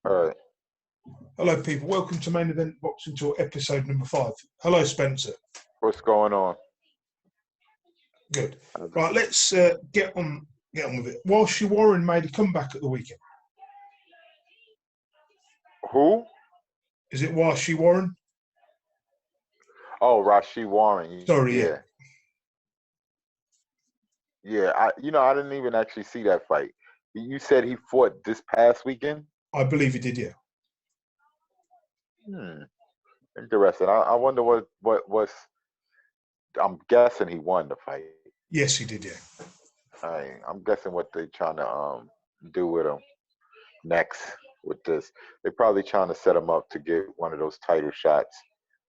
All right. Hello, people. Welcome to Main Event Boxing Tour, episode number 5. Hello, Spencer. What's going on? Good. Right, let's get on with it. Walshy Warren made a comeback at the weekend. Who? Is it Walshy Warren? Oh, Rashid Warren. Sorry, yeah. Yeah, I didn't even actually see that fight. You said he fought this past weekend? I believe he did, yeah. Interesting. I wonder what was. I'm guessing he won the fight. Yes, he did, yeah. I'm guessing what they're trying to do with him next with this. They're probably trying to set him up to get one of those title shots.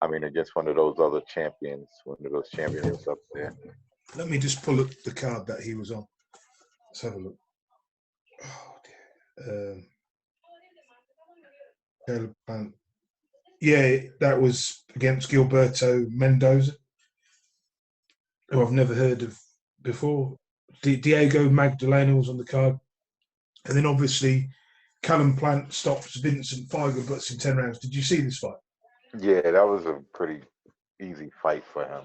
I mean, against one of those other champions, one of those champions up there. Let me just pull up the card that he was on. Let's have a look. Oh, dear. Yeah, that was against Gilberto Mendoza, who I've never heard of before. Diego Magdalena was on the card. And then obviously Callum Plant stops Vincent Feigerbutts in 10 rounds. Did you see this fight? Yeah, that was a pretty easy fight for him.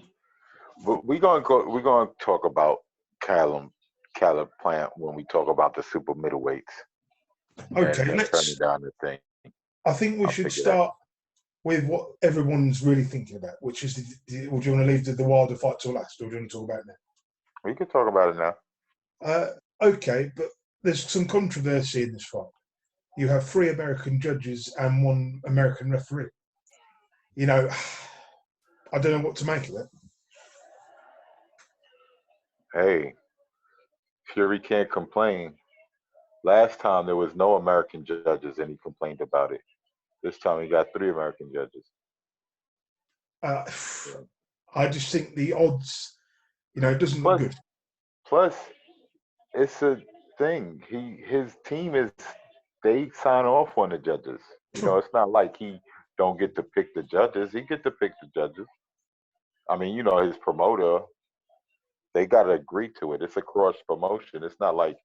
But we're gonna talk about Callum Plant when we talk about the super middleweights. Okay, and turn it down the thing. I think we should start with what everyone's really thinking about, which is, or do you want to leave the Wilder fight till last, or do you want to talk about it now? We can talk about it now. Okay, but there's some controversy in this fight. You have 3 American judges and 1 American referee. You know, I don't know what to make of it. Hey, Fury can't complain. Last time there was no American judges and he complained about it. This time he got 3 American judges. I just think the odds, it doesn't look good. Plus, it's a thing. His team they sign off on the judges. It's not like he don't get to pick the judges. He get to pick the judges. I mean, his promoter, they got to agree to it. It's a cross promotion. It's not like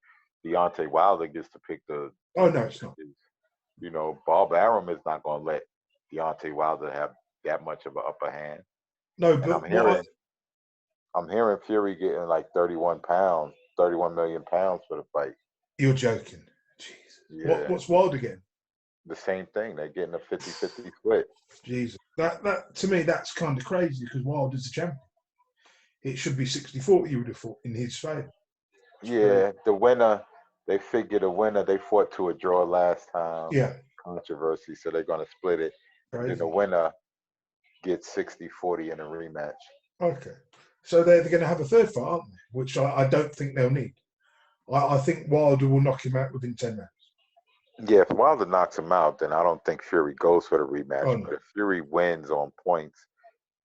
Deontay Wilder gets to pick the. Oh no, it's not. Bob Arum is not going to let Deontay Wilder have that much of an upper hand. No, but I'm hearing Fury getting like 31 million pounds for the fight. You're joking. Jesus. Yeah. What's Wilder getting? The same thing. They're getting a 50-50 split. Jesus. That to me, that's kind of crazy because Wilder's the champion. It should be 60-40 you would have fought in his favour. Yeah, the winner, they figure they fought to a draw last time. Yeah. Controversy, so they're going to split it. Crazy. Then the winner gets 60-40 in a rematch. Okay. So they're going to have a third fight, aren't they? Which I don't think they'll need. I think Wilder will knock him out within 10 rounds. Yeah, if Wilder knocks him out, then I don't think Fury goes for the rematch. Oh, no. But if Fury wins on points,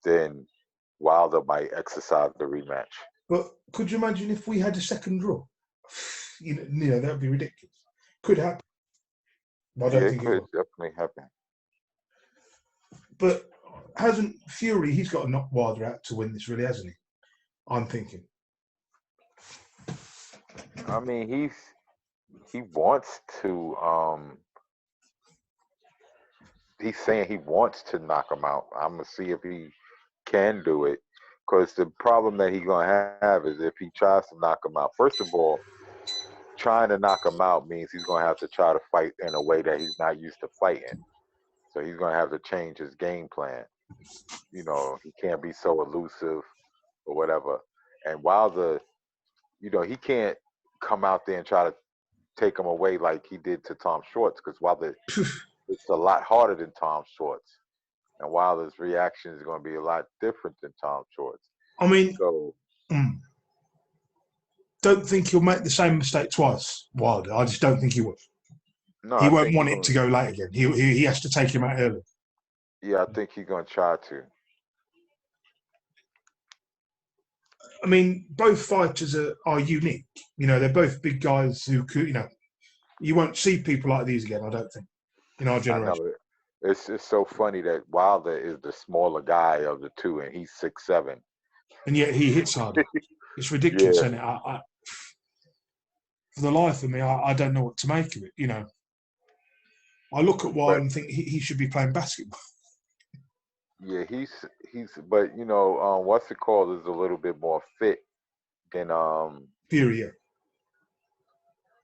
then Wilder might exercise the rematch. But could you imagine if we had a second draw? That would be ridiculous. Could happen. I don't think it could definitely happen. But hasn't Fury? He's got to knock Wilder out to win this, really, hasn't he? I'm thinking. I mean, he wants to. He's saying he wants to knock him out. I'm gonna see if he can do it. Because the problem that he's going to have is if he tries to knock him out, first of all, trying to knock him out means he's going to have to try to fight in a way that he's not used to fighting. So he's going to have to change his game plan. He can't be so elusive or whatever. And Wilder, he can't come out there and try to take him away like he did to Tom Schwartz, because Wilder, it's a lot harder than Tom Schwartz. And Wilder's reaction is going to be a lot different than Tom Schwartz. I mean, don't think he'll make the same mistake twice, Wilder. I just don't think he will. No, he won't want it to go late again. He has to take him out early. Yeah, I think he's going to try to. I mean, both fighters are unique. They're both big guys who could, you won't see people like these again, I don't think, in our generation. I know. It's so funny that Wilder is the smaller guy of the two, and he's 6'7". And yet he hits harder. It's ridiculous, isn't it? For the life of me, I don't know what to make of it, I look at Wilder But and think he should be playing basketball. yeah, but what's it called is a little bit more fit than Fury, yeah.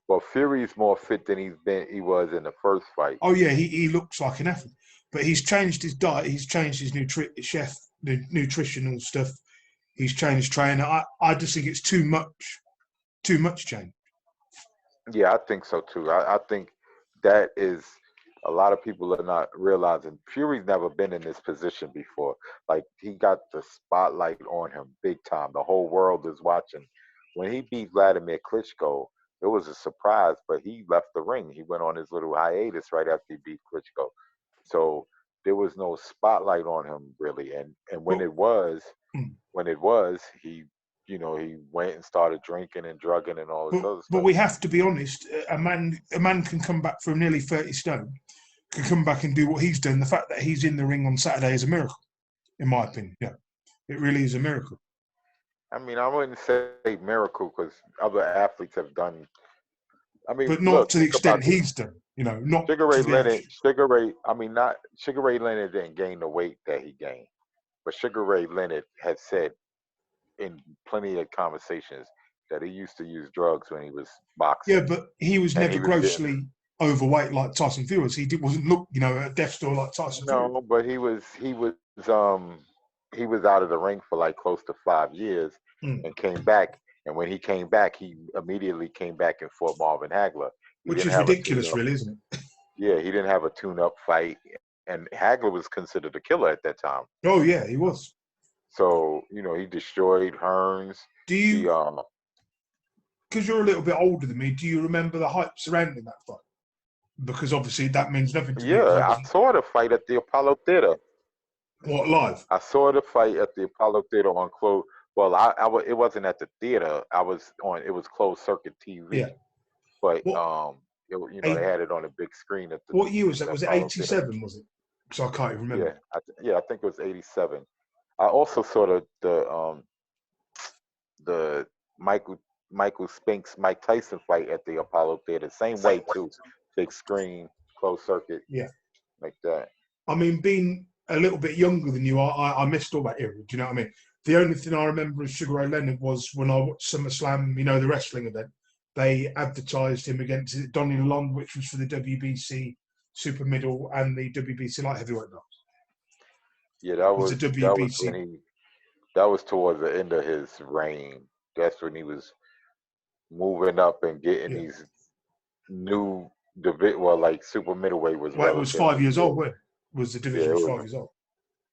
well, Fury's more fit than he was in the first fight. Oh yeah, he looks like an athlete, but he's changed his diet. He's changed his nutritional stuff. He's changed trainer. I just think it's too much change. Yeah, I think so too. I think that is a lot of people are not realizing Fury's never been in this position before. Like he got the spotlight on him big time. The whole world is watching. When he beat Vladimir Klitschko, it was a surprise, but he left the ring. He went on his little hiatus right after he beat Klitschko. So there was no spotlight on him really. And But when it was, he went and started drinking and drugging and all this other but stuff. we have to be honest. A man can come back from nearly 30 stone, can come back and do what he's done. The fact that he's in the ring on Saturday is a miracle, in my opinion. Yeah, it really is a miracle. I mean, I wouldn't say miracle because other athletes have done. I mean, But not look, to the think extent about this. he's done. Not Sugar to Ray the Leonard, Sugar Ray. I mean, not Sugar Ray Leonard didn't gain the weight that he gained, but Sugar Ray Leonard had said in plenty of conversations that he used to use drugs when he was yeah. boxing, But he was and never he was getting grossly overweight like Tyson Fury was. Wasn't look at death's door like Tyson Fury. no, but um he was out of the ring for like close to 5 years Mm. and came back. And when he came back, he immediately came back and fought Marvin Hagler. He Which didn't is have a tune ridiculous, up. really, isn't it? Yeah, he didn't have a tune up fight. And Hagler was considered a killer at that time. Oh yeah, he was. So, he destroyed Hearns. Do He you? Because you're a little bit older than me, do you remember the hype surrounding that fight? Because obviously that means nothing to me because I Yeah, I wasn't. saw the fight at the Apollo Theater. What, live? I saw the fight at the Apollo Theater on close. Well, it wasn't at the theater. I was on. It was closed circuit Yeah. TV, but What? they Eight, had it on a big screen at what year was that? the Was it Apollo Theater. '87? Was it? Because I can't even remember. Yeah, I think it was '87. I also saw the Michael Michael Spinks Mike Tyson fight at the Apollo Theater. Same way too, big screen, closed circuit, Yeah. like that. I mean, being a little bit younger than you, I missed all that era. Do you know what I mean? The only thing I remember of Sugar Ray Leonard was when I watched SummerSlam, the wrestling event. They advertised him against Donny Lalonde, which was for the WBC Super Middle and the WBC Light Heavyweight belt. Yeah, It was the that was when WBC. that was towards the end of his reign. That's when he was moving up and getting Yeah. these new well, like super middleweight was Well, it was 5 relatively years old, new. wasn't it? Was the Yeah, division was 5 years old.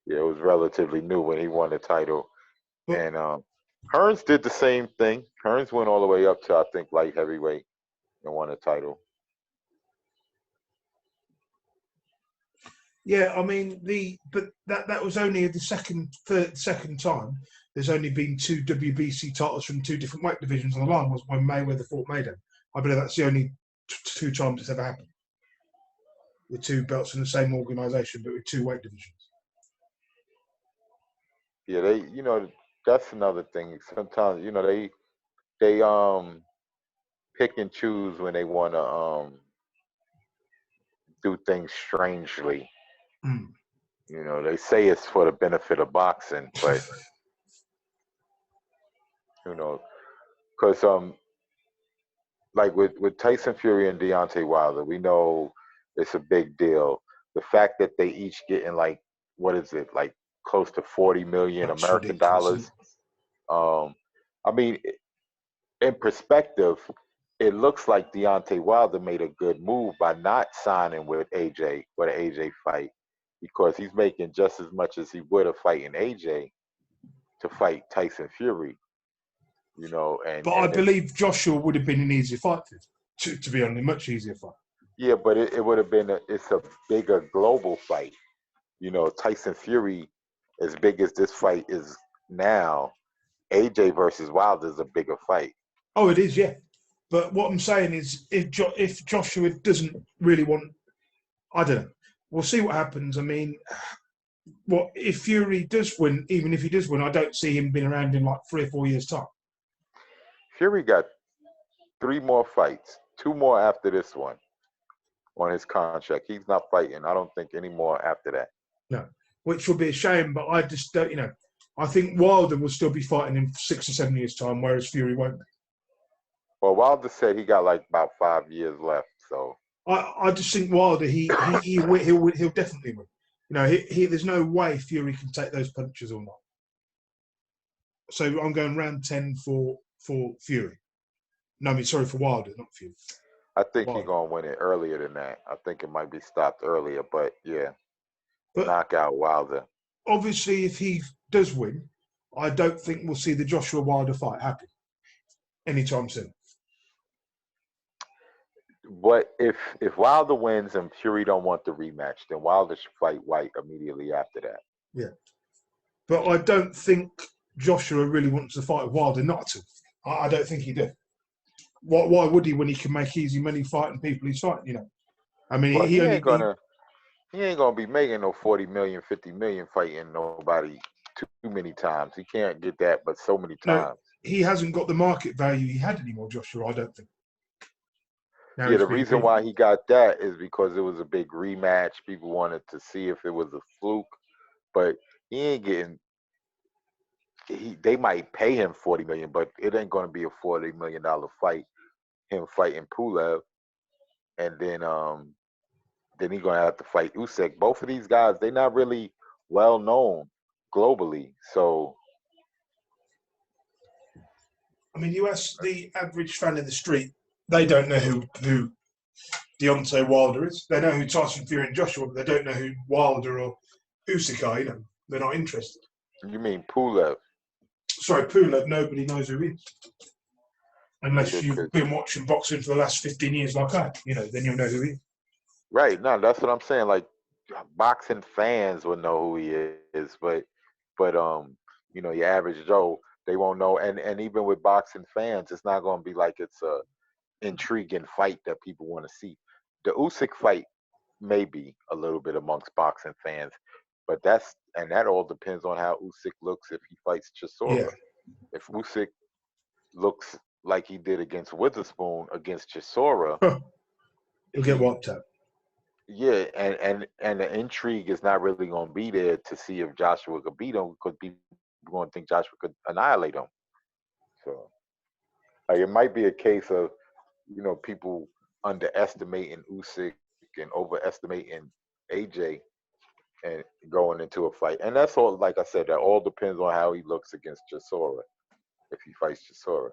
it was relatively new when he won the title. But And Hearns did the same thing. Hearns went all the way up to I think light heavyweight and won the title. yeah, I mean but that was only the second time. There's only been two WBC titles from two different weight divisions on the line. Was when Mayweather fought Mayden. I believe that's the only two times it's ever happened with two belts in the same organisation, but with two weight divisions. Yeah, that's another thing. Sometimes they pick and choose when they want to do things strangely. Mm. They say it's for the benefit of boxing, but you know, because like with Tyson Fury and Deontay Wilder, we know it's a big deal. The fact that they each getting like what is it like close to 40 million That's American ridiculous, isn't dollars. it? Um, I mean, in perspective, it looks like Deontay Wilder made a good move by not signing with AJ for the AJ fight because he's making just as much as he would have fighting AJ to fight Tyson Fury. And But I it's believe Joshua would have been an easier fight for him, to be honest, a much easier fight. yeah, but it would have been it's a bigger global fight. Tyson Fury, as big as this fight is now, AJ versus Wilder is a bigger fight. Oh, it is, yeah. But what I'm saying is, if Joshua doesn't really want, I don't know. We'll see what happens. I mean, what if Fury does win? Even if he does win, I don't see him being around in like 3 or 4 years' time. Fury got 3 more fights, 2 more after this one on his contract. He's not fighting, I don't think, anymore after that. No, which would be a shame. But I just don't. I think Wilder will still be fighting in 6 or 7 years' time, whereas Fury won't. Well, Wilder said he got like about 5 years left, so. I just think Wilder he'll definitely win. There's no way Fury can take those punches or not. So I'm going round 10 for Fury. No, I mean sorry for Wilder, not Fury. I think he's Wilder. gonna win it earlier than that. I think it might be stopped earlier, but yeah, But knockout Wilder. obviously, if he does win, I don't think we'll see the Joshua Wilder fight happen anytime soon. But if Wilder wins and Fury don't want the rematch, then Wilder should fight White immediately after that. Yeah. But I don't think Joshua really wants to fight Wilder, not to. I don't think he did. Why would he when he can make easy money fighting people he's fighting, I mean, Well, he ain't gonna be making no 40 million, 50 million fighting nobody too many times. He can't get that but so many times. He hasn't got the market value he had anymore, Joshua, I don't think. Yeah, the reason why he got that is because it was a big rematch. People wanted to see if it was a fluke, but he ain't getting. They might pay him 40 million, but it ain't going to be a $40 million fight. Him fighting Pulev, and then he's going to have to fight Usyk. Both of these guys, they're not really well known globally, so. I mean, you ask the average fan in the street, they don't know who Deontay Wilder is. They know who Tyson Fury and Joshua, but they don't know who Wilder or Usyk are. They're not interested. You mean Pulev? Sorry, Pulev, nobody knows who he is. Unless you've been watching boxing for the last 15 years like I, then you'll know who he is. Right, no, that's what I'm saying. Like, boxing fans will know who he is, but your average Joe, they won't know. And even with boxing fans, it's not going to be like it's a intriguing fight that people want to see. The Usyk fight may be a little bit amongst boxing fans, but that all depends on how Usyk looks if he fights Chisora. Yeah. If Usyk looks like he did against Witherspoon against Chisora, he'll get wiped out. Yeah, and the intrigue is not really going to be there to see if Joshua could beat him, because people are going to think Joshua could annihilate him. So, it might be a case of, people underestimating Usyk and overestimating AJ and going into a fight. And that's all, like I said, that all depends on how he looks against Chisora, if he fights Chisora.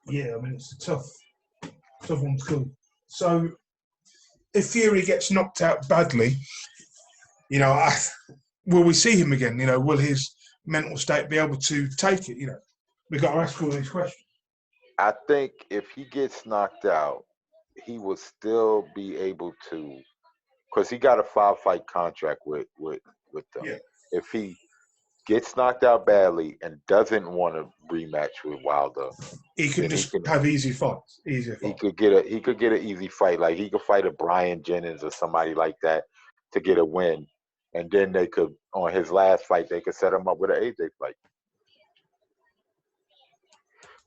Yeah, I mean, it's a tough one to call. So, if Fury gets knocked out badly, will we see him again? Will his mental state be able to take it? We've got to ask all these questions. I think if he gets knocked out, he will still be able to, because he got a 5-fight contract with them. Yeah. If he gets knocked out badly and doesn't want to rematch with Wilder, he can have easy fights. Easier fights. He could get an easy fight. Like, he could fight a Brian Jennings or somebody like that to get a win, and then they could, on his last fight, they could set him up with an AJ fight.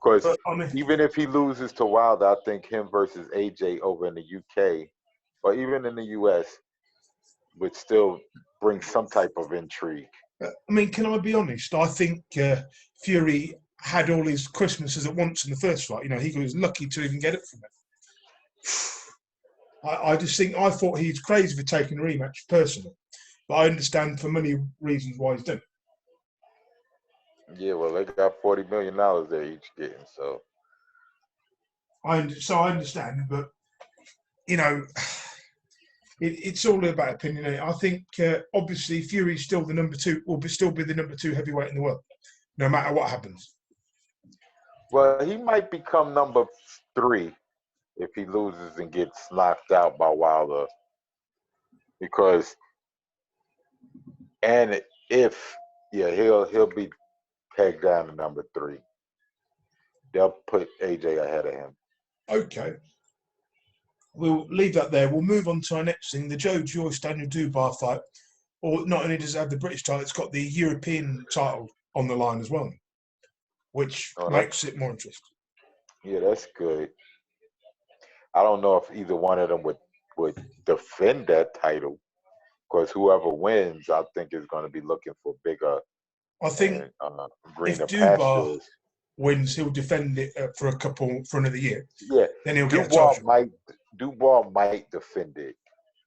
Because even if he loses to Wilder, I think him versus AJ over in the UK or even in the US would still bring some type of intrigue. I mean, can I be honest? I think Fury had all his Christmases at once in the first fight. He was lucky to even get it from it. I thought he's crazy for taking a rematch personally, but I understand for many reasons why he's done it. Yeah, well, they got $40 million they're each getting, so. I understand, but it's all about opinion. I think obviously Fury's still the number 2, will still be the number 2 heavyweight in the world, no matter what happens. Well, he might become number 3 if he loses and gets knocked out by Wilder, he'll be pegged down to number 3. They'll put AJ ahead of him. Okay. We'll leave that there. We'll move on to our next thing, the Joe Joyce Daniel Dubois fight. Or not only does it have the British title, it's got the European title on the line as well, which makes it more interesting. Yeah, that's good. I don't know if either one of them would defend that title because whoever wins, I think, is going to be looking for bigger I think and if greener Dubois pastures. wins, he'll defend it for another year. Yeah, Then he'll get a title Dubois shot. might Dubois might defend it,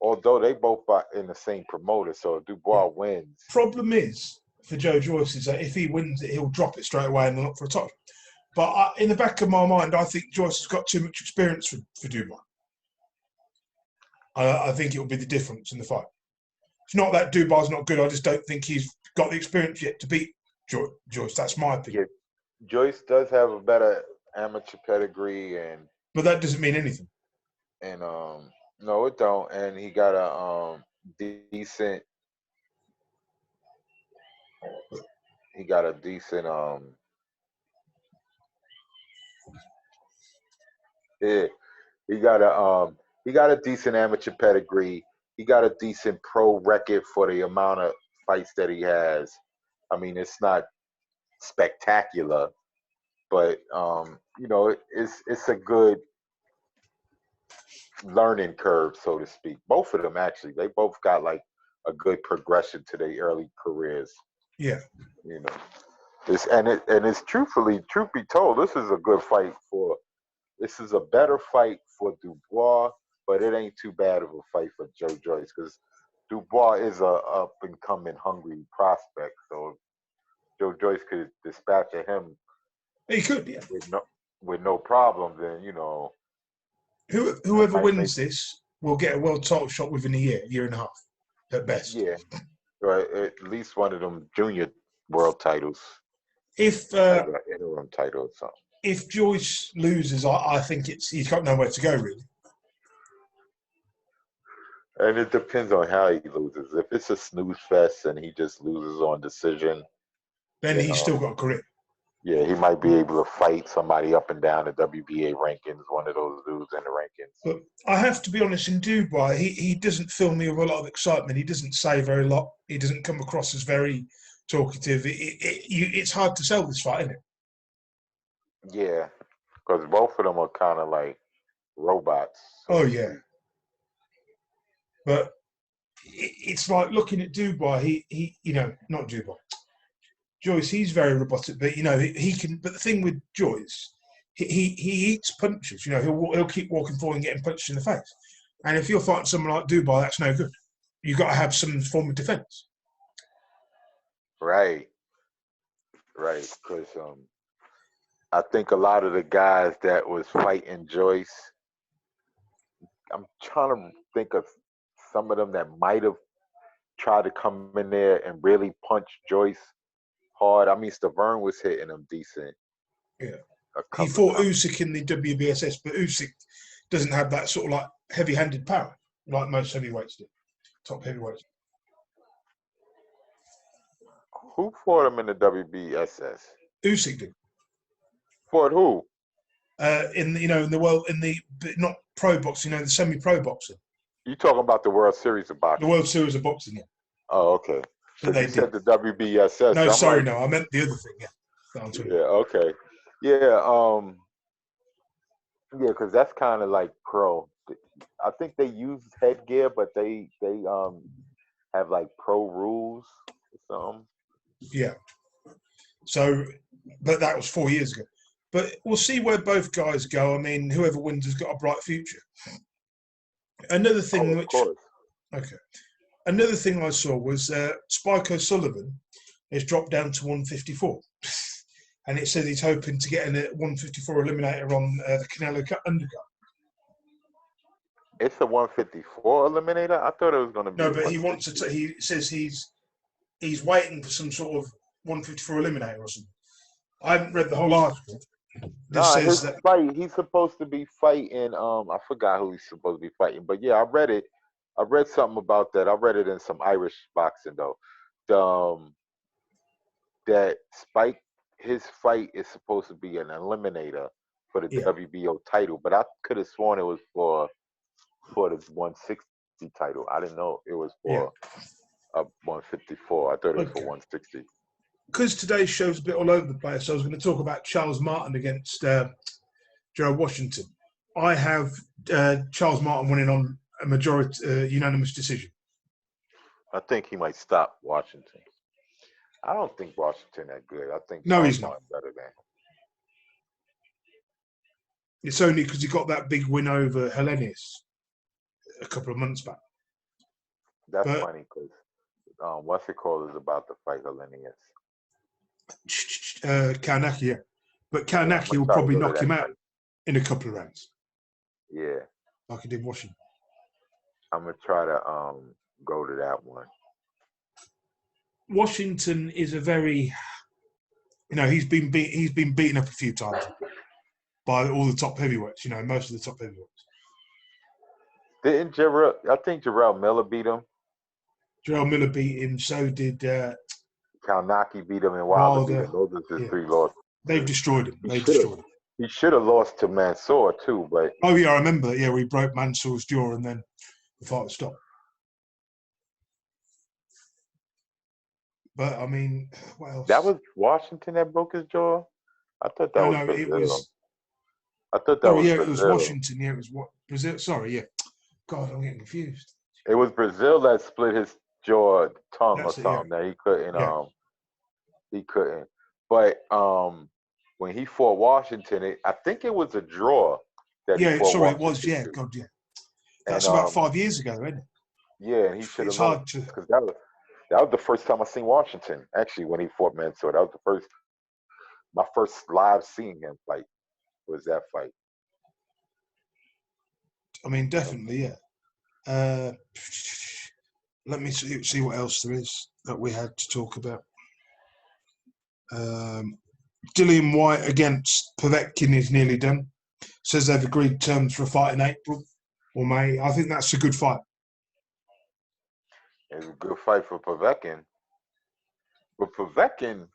although they both are in the same promoter. So if Yeah. Dubois wins, Problem is for Joe Joyce is that if he wins it, he'll drop it straight away and look for a title. But in the back of my mind, I think Joyce has got too much experience for Dubois. I think it will be the difference in the fight. It's not that Dubois not good. I just don't think he's got the experience yet to beat Joyce. That's my opinion. yeah, Joyce does have a better amateur pedigree But that doesn't mean anything. and no, it don't. And he got a decent. He got a decent yeah, he got a decent amateur pedigree. He got a decent pro record for the amount of fights that he has. I mean, it's not spectacular, but it's a good learning curve, so to speak. Both of them actually, they both got like a good progression to their early careers. Yeah. You know, it's truth be told, this is a good fight for. This is a better fight for Dubois, but it ain't too bad of a fight for Joe Joyce because Dubois is a up and coming hungry prospect. So Joe Joyce could dispatch of him He could, yeah. with no problem. Then Whoever might make wins this will get a world title shot within a year and a half, at best. yeah, right. At least one of them junior world titles, If like an interim title or something. if Joyce loses, I think he's got nowhere to go really. And it depends on how he loses. If it's a snooze fest and he just loses on decision, Then he's still got a career. yeah, he might be able to fight somebody up and down the WBA rankings, one of those dudes in the rankings. But I have to be honest, in Dubai, he doesn't fill me with a lot of excitement. He doesn't say very lot. He doesn't come across as very talkative. It's hard to sell this fight, isn't it? Yeah, because both of them are kind of like robots. Oh, yeah. But it's like looking at Dubai, not Dubai. Joyce, he's very robotic, but he can. But the thing with Joyce, he eats punches. He'll keep walking forward and getting punched in the face. And if you're fighting someone like Dubai, that's no good. You've got to have some form of defense. Right. Because I think a lot of the guys that was fighting Joyce, I'm trying to think of some of them that might have tried to come in there and really punch Joyce hard. I mean, Stavern was hitting him decent. Yeah. He fought Usyk in the WBSS, but Usyk doesn't have that sort of like heavy-handed power like most heavyweights do, top heavyweights. Who fought him in the WBSS? Usyk did. Fought who? In the world, not pro boxing, the semi-pro boxing. You talking about the World Series of boxing? The World Series of boxing, yeah. Oh, okay. So you said the WBSS. No, sorry, no, I meant the other thing. Yeah. Yeah. Okay. Yeah. Because that's kind of like pro. I think they use headgear, but they have like pro rules or something. Yeah. So, but that was 4 years ago. But we'll see where both guys go. I mean, whoever wins has got a bright future. Another thing Another thing I saw was Spike O'Sullivan has dropped down to 154. And it says he's hoping to get a 154 eliminator on the Canelo undercard. It's a 154 eliminator? I thought it was going to be. No, but he wants to. He says he's waiting for some sort of 154 eliminator or something. I haven't read the whole article. His fight. He's supposed to be fighting. I forgot who he's supposed to be fighting, but yeah, I read it. I read something about that. I read it in some Irish boxing though. That Spike, his fight is supposed to be an eliminator for the WBO title, but I could have sworn it was for the 160 title. I didn't know it was for a 154. I thought it was for 160. Because today's show's a bit all over the place, so I was going to talk about Charles Martin against Gerald Washington. I have Charles Martin winning on a majority unanimous decision. I think he might stop Washington. I don't think Washington that good. I think No, Charles he's not. Martin better than him. It's only because he got that big win over Helenius a couple of months back. That's But funny because what's it called is about to fight Hellenius. Kaunaki, yeah. But Yeah, I'm Kaunaki gonna will try to probably go to knock that him out fight. in a couple of rounds, Yeah, like he did Washington. I'm gonna try to go to that one. Washington is a very, he's been beaten up a few times by all the top heavyweights. Most of the top heavyweights. Didn't Jarrell? I think Jarrell Miller beat him. Jarrell Miller beat him. So did Kaunaki beat him and Wilder beat Wilder. him. Those are his Yeah, 3 losses. they've destroyed him. He should have lost to Mansour too, but Oh yeah, I remember that. Yeah, we broke Mansour's jaw and then the fight stopped. But I mean, what else? that was Washington that broke his jaw. I thought that was No, Brazil. it was. I thought that Sorry, was yeah, it was Brazil. Washington. Yeah, it was what Brazil. Sorry, yeah. God, I'm getting confused. It was Brazil that split his jaw, tongue or That's it. Yeah, something that he couldn't. yeah, He couldn't. But when he fought Washington, I think it was a draw that he yeah. fought Sorry, it Washington was. Yeah, to. God, yeah. And That's about 5 years ago, isn't it? yeah, and he should It's have lost hard to. because that was the first time I seen Washington actually when he fought Mansour. That was my first live seeing him fight was that fight. I mean, definitely, yeah. Let me see what else there is that we had to talk about. Dillian White against Povetkin is nearly done. Says they've agreed terms for a fight in April or May. I think that's a good fight. It was a good fight for Povetkin. But Povetkin,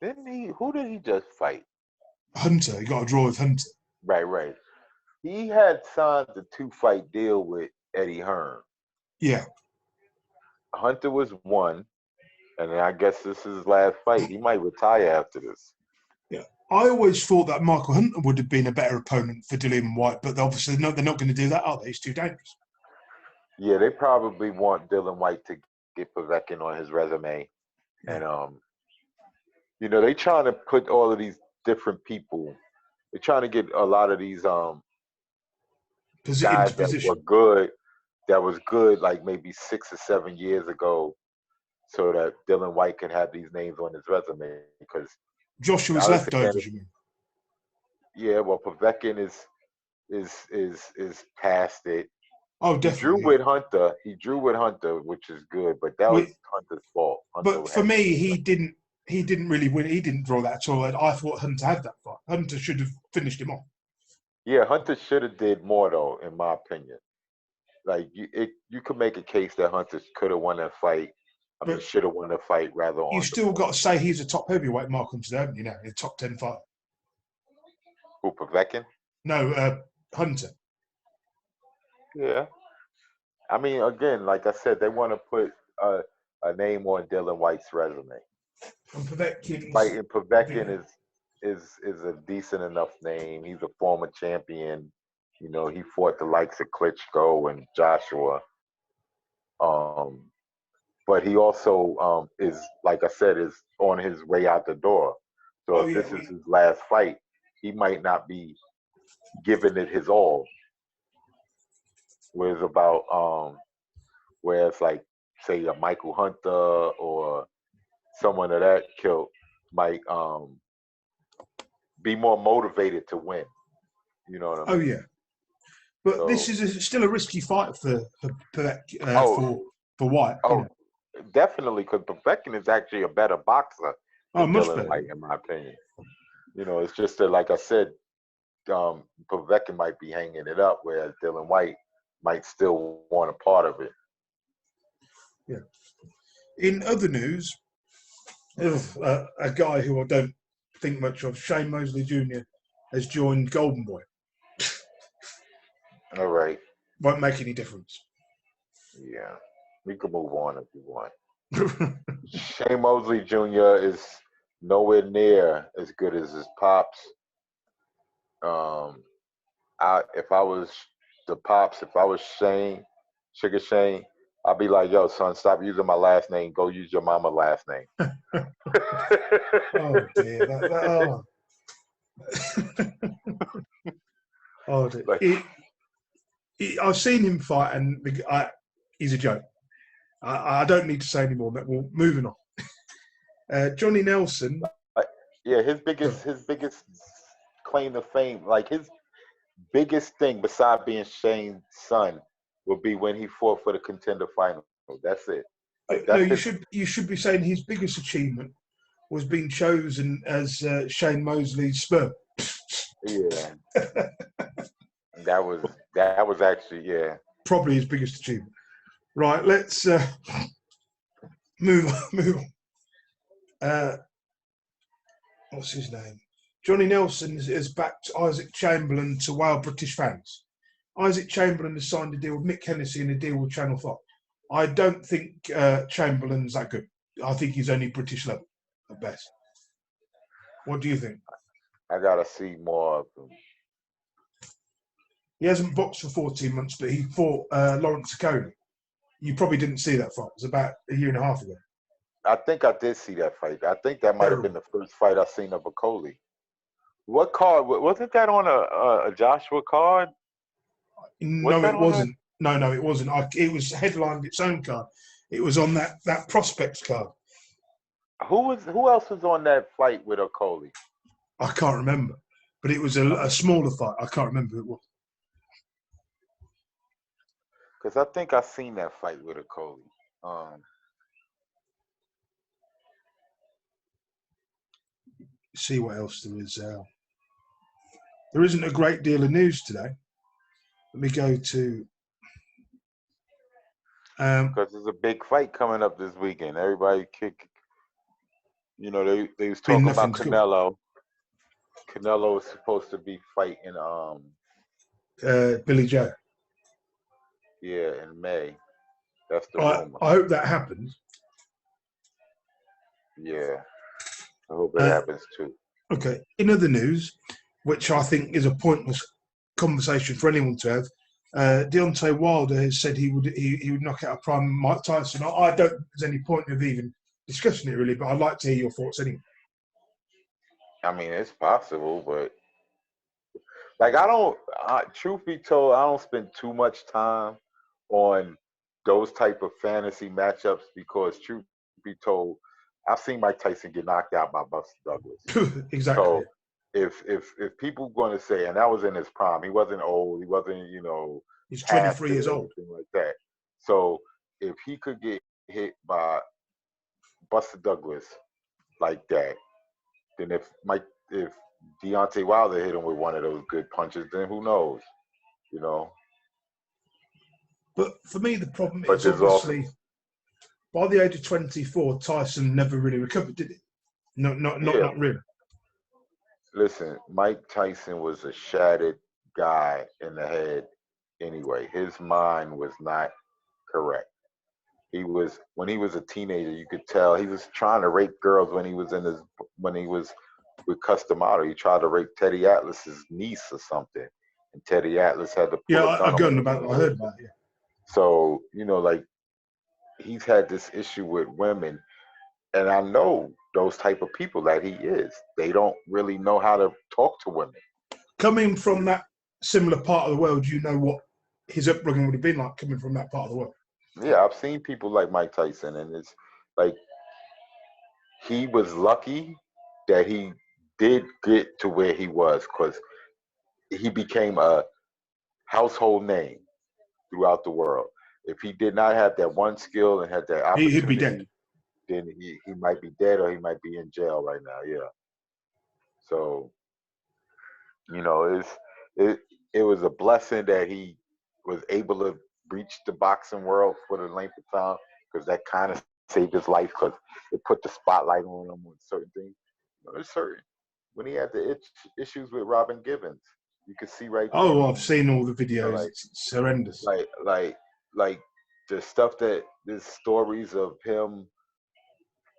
didn't he? Who did he just fight? Hunter, he got a draw with Hunter. Right. He had signed a 2-fight deal with Eddie Hearn. Yeah. Hunter was 1, and then I guess this is his last fight. He might retire after this. Yeah. I always thought that Michael Hunter would have been a better opponent for Dillian White, but obviously they're not going to do that, are they? He's too dangerous. Yeah, they probably want Dillian White to get Povetkin on his resume. And they trying to put all of these different people. They're trying to get a lot of these guys that was good like maybe 6 or 7 years ago, so that Dillian White can have these names on his resume. Because Joshua's leftovers, you mean? Yeah, well, Povetkin is past it. Oh, definitely. He drew with Hunter, which is good, but that was Hunter's fault. But for me, he didn't really win. He didn't draw that at all. I thought Hunter had that fight. Hunter should have finished him off. Yeah, Hunter should have did more though, in my opinion. Like you could make a case that Hunter could have won that fight. Should have won the fight rather. You still got to say he's a top heavyweight, Mark Hunter, haven't you? Now, a top 10 fighter. Who, Povetkin? No, Hunter. Yeah. I mean, again, like I said, they want to put a name on Dillian White's resume. And Povetkin. Like, and Povetkin is a decent enough name. He's a former champion. He fought the likes of Klitschko and Joshua. But he also is, like I said, is on his way out the door. So if this is his last fight, he might not be giving it his all. Whereas like, say, a Michael Hunter or someone of that kilt might be more motivated to win. You know what I mean? Oh yeah, but this is still a risky fight for White. Oh, definitely, because Povetkin is actually a better boxer than Dillian White, in my opinion. It's just that, like I said, Povetkin might be hanging it up, whereas Dillian White might still want a part of it. Yeah. In other news, a guy who I don't think much of, Shane Mosley Jr., has joined Golden Boy. All right. Won't make any difference. Yeah. We can move on if you want. Shane Mosley Jr. is nowhere near as good as his pops. If I was the pops, if I was Shane, Sugar Shane, I'd be like, yo, son, stop using my last name. Go use your mama last name. Oh dear. Oh dear. Like, I've seen him fight, and he's a joke. I don't need to say any more. Well, moving on. Johnny Nelson. like, yeah, his biggest claim to fame, like his biggest thing besides being Shane's son, would be when he fought for the contender final. That's it. No, That's his. you should be saying his biggest achievement was being chosen as Shane Mosley's sperm. Yeah, that was actually, yeah. Probably his biggest achievement. Right, let's move on. Move on. What's his name? Johnny Nelson has backed Isaac Chamberlain to wow British fans. Isaac Chamberlain has signed a deal with Mick Hennessy and a deal with Channel 5. I don't think Chamberlain's that good. I think he's only British level at best. What do you think? I gotta see more of him. He hasn't boxed for 14 months, but he fought Lawrence Okolie. You probably didn't see that fight. It was about a year and a half ago. I think I did see that fight. I think that might have been the first fight I seen of Okolie. What card? Wasn't that on a Joshua card? No, it wasn't. No, it wasn't. It was headlined its own card. It was on that prospects card. Who else was on that fight with Okolie? I can't remember, but it was a smaller fight. I can't remember who it was. Because I think I seen that fight with Okolie. See what else there is. There isn't a great deal of news today. Let me go to. Because there's a big fight coming up this weekend. Everybody they was talking about Canelo. Canelo was supposed to be fighting Billy Joe. Yeah, in May. That's the rumor. I hope that happens. Yeah, I hope it happens too. Okay. In other news, which I think is a pointless conversation for anyone to have, Deontay Wilder has said he would knock out a prime Mike Tyson. I don't think there's any point of even discussing it really, but I'd like to hear your thoughts anyway. I mean, it's possible, but like truth be told, I don't spend too much time on those type of fantasy matchups because truth be told, I've seen Mike Tyson get knocked out by Buster Douglas. Exactly. So if people going to say, and that was in his prime, he wasn't old, he wasn't he's 23 years old, anything like that. So if he could get hit by Buster Douglas like that, then if Deontay Wilder hit him with one of those good punches, then who knows, But for me, the problem is obviously by the age of 24, Tyson never really recovered, did he? Not really. Listen, Mike Tyson was a shattered guy in the head anyway. His mind was not correct. When he was a teenager, you could tell he was trying to rape girls when he was with Customato. He tried to rape Teddy Atlas's niece or something, and Teddy Atlas had to pull a gun about I heard about it. Yeah. So like he's had this issue with women, and I know those type of people that he is. They don't really know how to talk to women. Coming from that similar part of the world, you know what his upbringing would have been like coming from that part of the world. Yeah, I've seen people like Mike Tyson, and it's like he was lucky that he did get to where he was because he became a household name throughout the world. If he did not have that one skill and had that opportunity, he'd be dead. Then he might be dead or he might be in jail right now. Yeah. So, it was a blessing that he was able to reach the boxing world for the length of time because that kind of saved his life because it put the spotlight on him on certain things. It's certain when he had the issues with Robin Givens, you could see right there. Oh, I've seen all the videos. It's horrendous. Like the stuff there's stories of him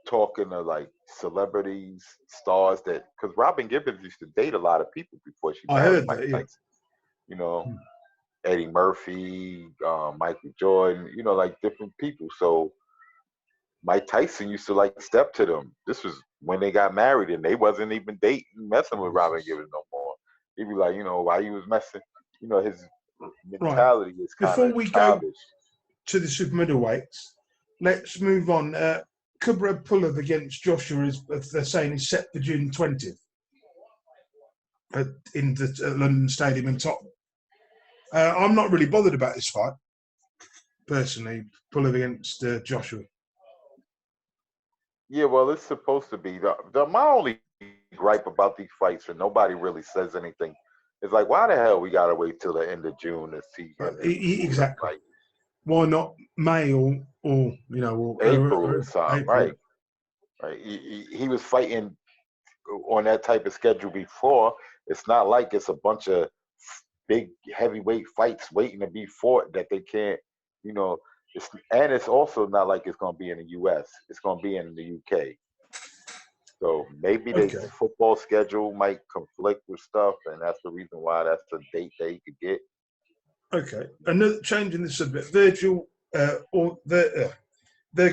talking to like celebrities, stars that because Robin Gibbons used to date a lot of people before she I married heard Mike that. Yeah. Tyson. You know, Eddie Murphy, Michael Jordan. You know, like different people. So Mike Tyson used to like step to them. This was when they got married and they wasn't even dating, messing with Robin Jesus. Gibbons no more. He'd be like, you know, why you was messing? You know, his Right. mentality is kind Before of we go childish. to the super middleweights, let's move on. Kubrat Pulev against Joshua is they're saying is set for June 20th in the London Stadium in Tottenham. I'm not really bothered about this fight personally. Pulev against Joshua. Yeah, well, it's supposed to be. My only gripe about these fights, and nobody really says anything, is like, why the hell we gotta wait till the end of June to see him and Pulev Exactly. fight? Why not May or you know April or something, April? right? Right. He was fighting on that type of schedule before. It's not like it's a bunch of big heavyweight fights waiting to be fought that they can't, you know. It's also not like it's going to be in the U.S. It's going to be in the U.K. So maybe the Okay. football schedule might conflict with stuff, and that's the reason why that's the date they could get. Okay. Another changing the subject. Virgil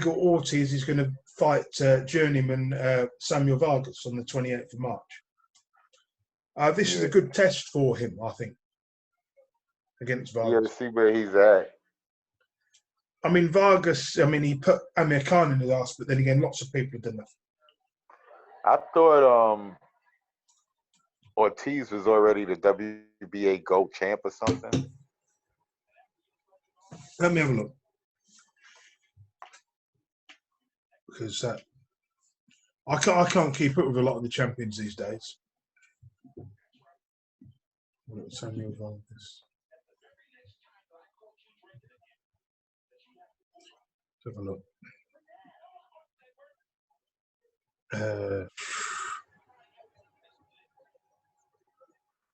Ortiz is going to fight journeyman Samuel Vargas on the 28th of March. This is a Yeah, good test for him, I think, against yeah, to Vargas. see where he's at. I mean, Vargas, I mean, he put Amir Khan in his ass, but then again, lots of people have done that. I thought Ortiz was already the WBA Go champ or something. Let me have a look. Because I can't keep up with a lot of the champions these days. Samuel Vargas. Let's have a look.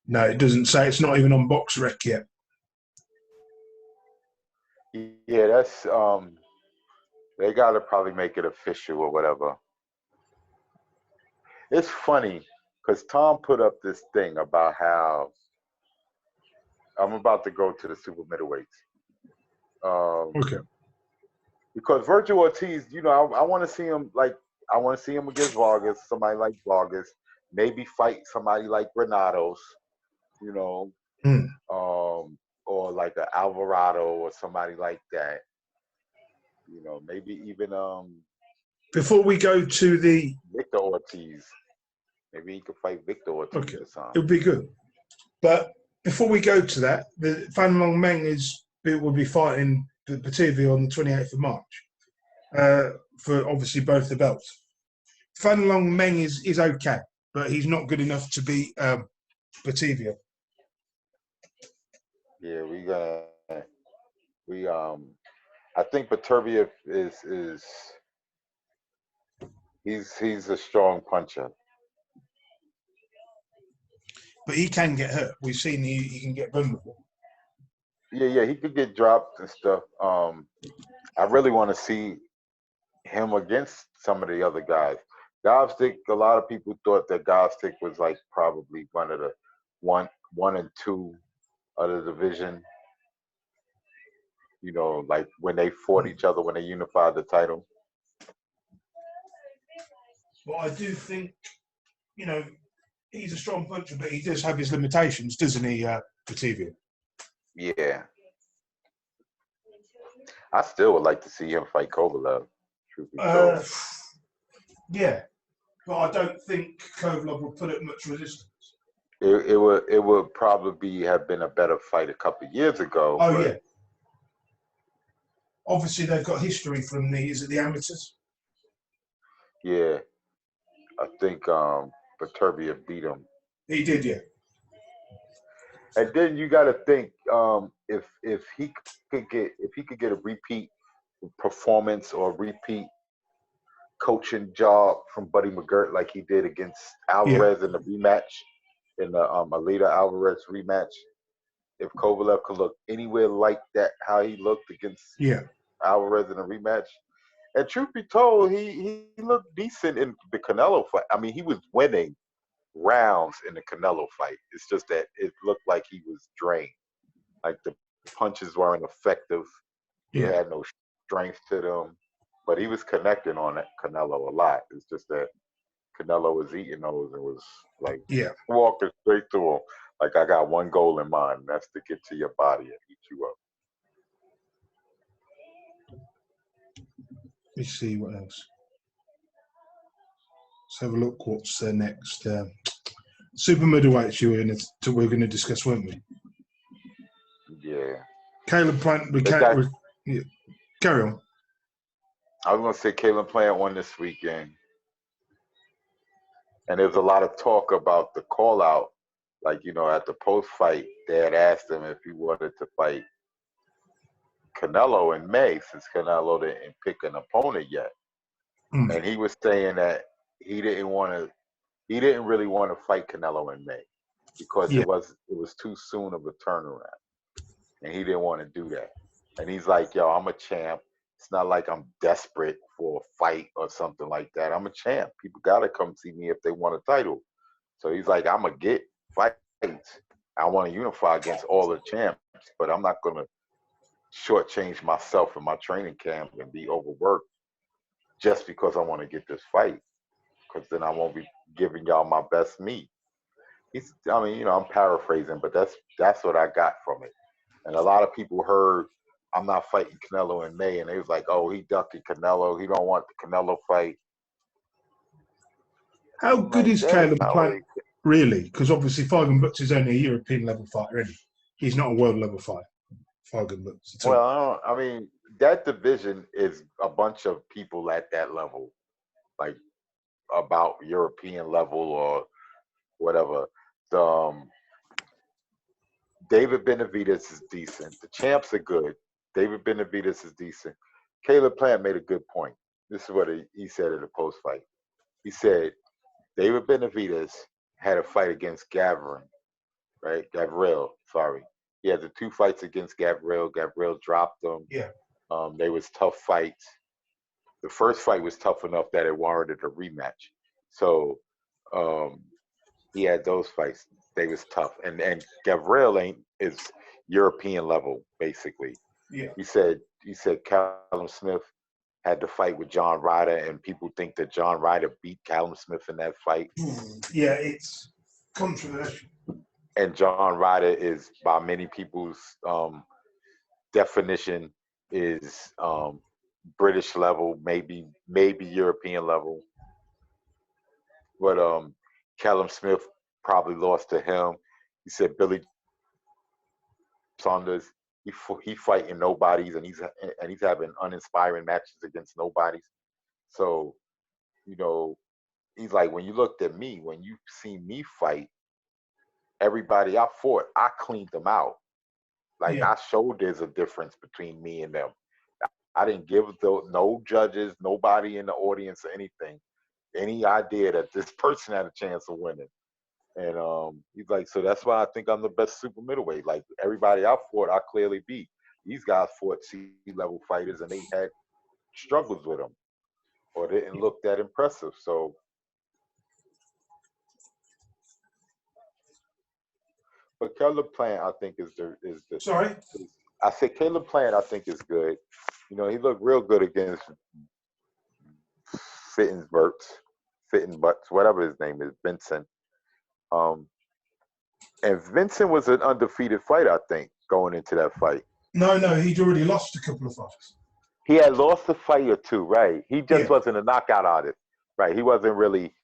No, it doesn't say. It's not even on BoxRec yet. Yeah, that's they gotta probably make it official or whatever. It's funny because Tom put up this thing about how I'm about to go to the super middleweights. Okay. Because Virgil Ortiz, you know, I want to see him like I want to see him against Vargas, somebody like Vargas, maybe fight somebody like Granados, you know, Hmm. or like a Alvarado or somebody like that. You know, maybe even Before we go to the Victor Ortiz. Maybe he could fight Victor okay, Ortiz or something. it would be good. But before we go to that, the Fan Long Meng will be fighting Batavia on the 28th of March for obviously both the belts. Fan Long Meng is okay, but he's not good enough to beat Batavia. Yeah, we I think Baturvia is he's a strong puncher. But he can get hurt. We've seen he can get vulnerable. Yeah, he could get dropped and stuff. I really want to see him against some of the other guys. Gobstick, a lot of people thought that Gobstick was like probably one of the one and two of the division. You know, like when they fought each other when they unified the title. Well, I do think, you know, he's a strong puncher, but he does have his limitations, doesn't he, Batavia? Yeah, I still would like to see him fight Kovalev. Truth be told. Yeah, but I don't think Kovalev will put up much resistance. It would probably have been a better fight a couple of years ago, Oh, but yeah. Obviously, they've got history from the amateurs? yeah, I think Viterbi beat him. He did, yeah. And then you got to think if he could get a repeat performance or repeat coaching job from Buddy McGirt like he did against Yeah, Alvarez in the rematch in the Alita Alvarez rematch. If Kovalev could look anywhere like that, how he looked against yeah. Alvarez in a rematch, And truth be told, he looked decent in the Canelo fight. I mean, he was winning rounds in the Canelo fight. It's just that it looked like he was drained. Like the punches weren't effective. He Yeah, had no strength to them. But he was connecting on that Canelo a lot. It's just that Canelo was eating those and was like yeah. walking straight through them. Like I got one goal in mind, and that's to get to your body and eat you up. Let me see what else. Let's have a look. What's next? Super middleweights we're going to discuss, weren't we? Yeah. Caleb Plant. They got. Yeah, carry on. I was gonna say Caleb Plant won this weekend, and there's a lot of talk about the call out. Like at the post fight, they had asked him if he wanted to fight Canelo in May, since Canelo didn't pick an opponent yet, Mm. and he was saying that he didn't want to. He didn't really want to fight Canelo in May because Yeah. it was too soon of a turnaround, and he didn't want to do that. And he's like, "Yo, I'm a champ. It's not like I'm desperate for a fight or something like that. I'm a champ. People gotta come see me if they want a title." So he's like, "I'm gonna get fights. I want to unify against all the champs, but I'm not gonna shortchange myself in my training camp and be overworked just because I want to get this fight. Because then I won't be giving y'all my best me." I mean, I'm paraphrasing, but that's what I got from it. And a lot of people heard I'm not fighting Canelo in May, and they was like, "Oh, he ducking Canelo. He don't want the Canelo fight." How I'm good like, is that is Caleb not what Plant he. really? Because obviously Fagan Butts is only a European level fighter, isn't he? He's not a world level fighter. Fagan Butts at all. Well, I mean, that division is a bunch of people at that level, like about European level or whatever. The, David Benavidez is decent. The champs are good. David Benavidez is decent. Caleb Plant made a good point. This is what he said in the post fight. He said David Benavidez had a fight against Gavrin, right? Gavril, sorry. He had the two fights against Gavril. Gavril dropped him. Yeah. They was tough fights. The first fight was tough enough that it warranted a rematch. So um, he had those fights. They was tough. And Gavril is European level, basically. Yeah. He said Callum Smith had to fight with John Ryder, and people think that John Ryder beat Callum Smith in that fight. Yeah, it's controversial. And John Ryder is, by many people's definition, is British level, maybe European level. But Callum Smith probably lost to him. He said Billy Saunders, he fighting nobodies, and he's having uninspiring matches against nobodies. So you know, he's like, when you looked at me, when you see me fight, everybody I fought, I cleaned them out. Like Yeah. I showed there's a difference between me and them. I didn't give no judges, nobody in the audience or anything, any idea that this person had a chance of winning. And he's like, so that's why I think I'm the best super middleweight. Like everybody I fought, I clearly beat. These guys fought C-level fighters, and they had struggles with them, or didn't look that impressive. So, but Caleb Plant, I think is the. Sorry. I said Caleb Plant, I think is good. He looked real good against Fitting Butts, whatever his name is, Vincent. Um, and Vincent was an undefeated fighter, I think, going into that fight. No, he'd already lost a couple of fights. He had lost a fight or two, right? He just Yeah. wasn't a knockout artist, right? He wasn't really.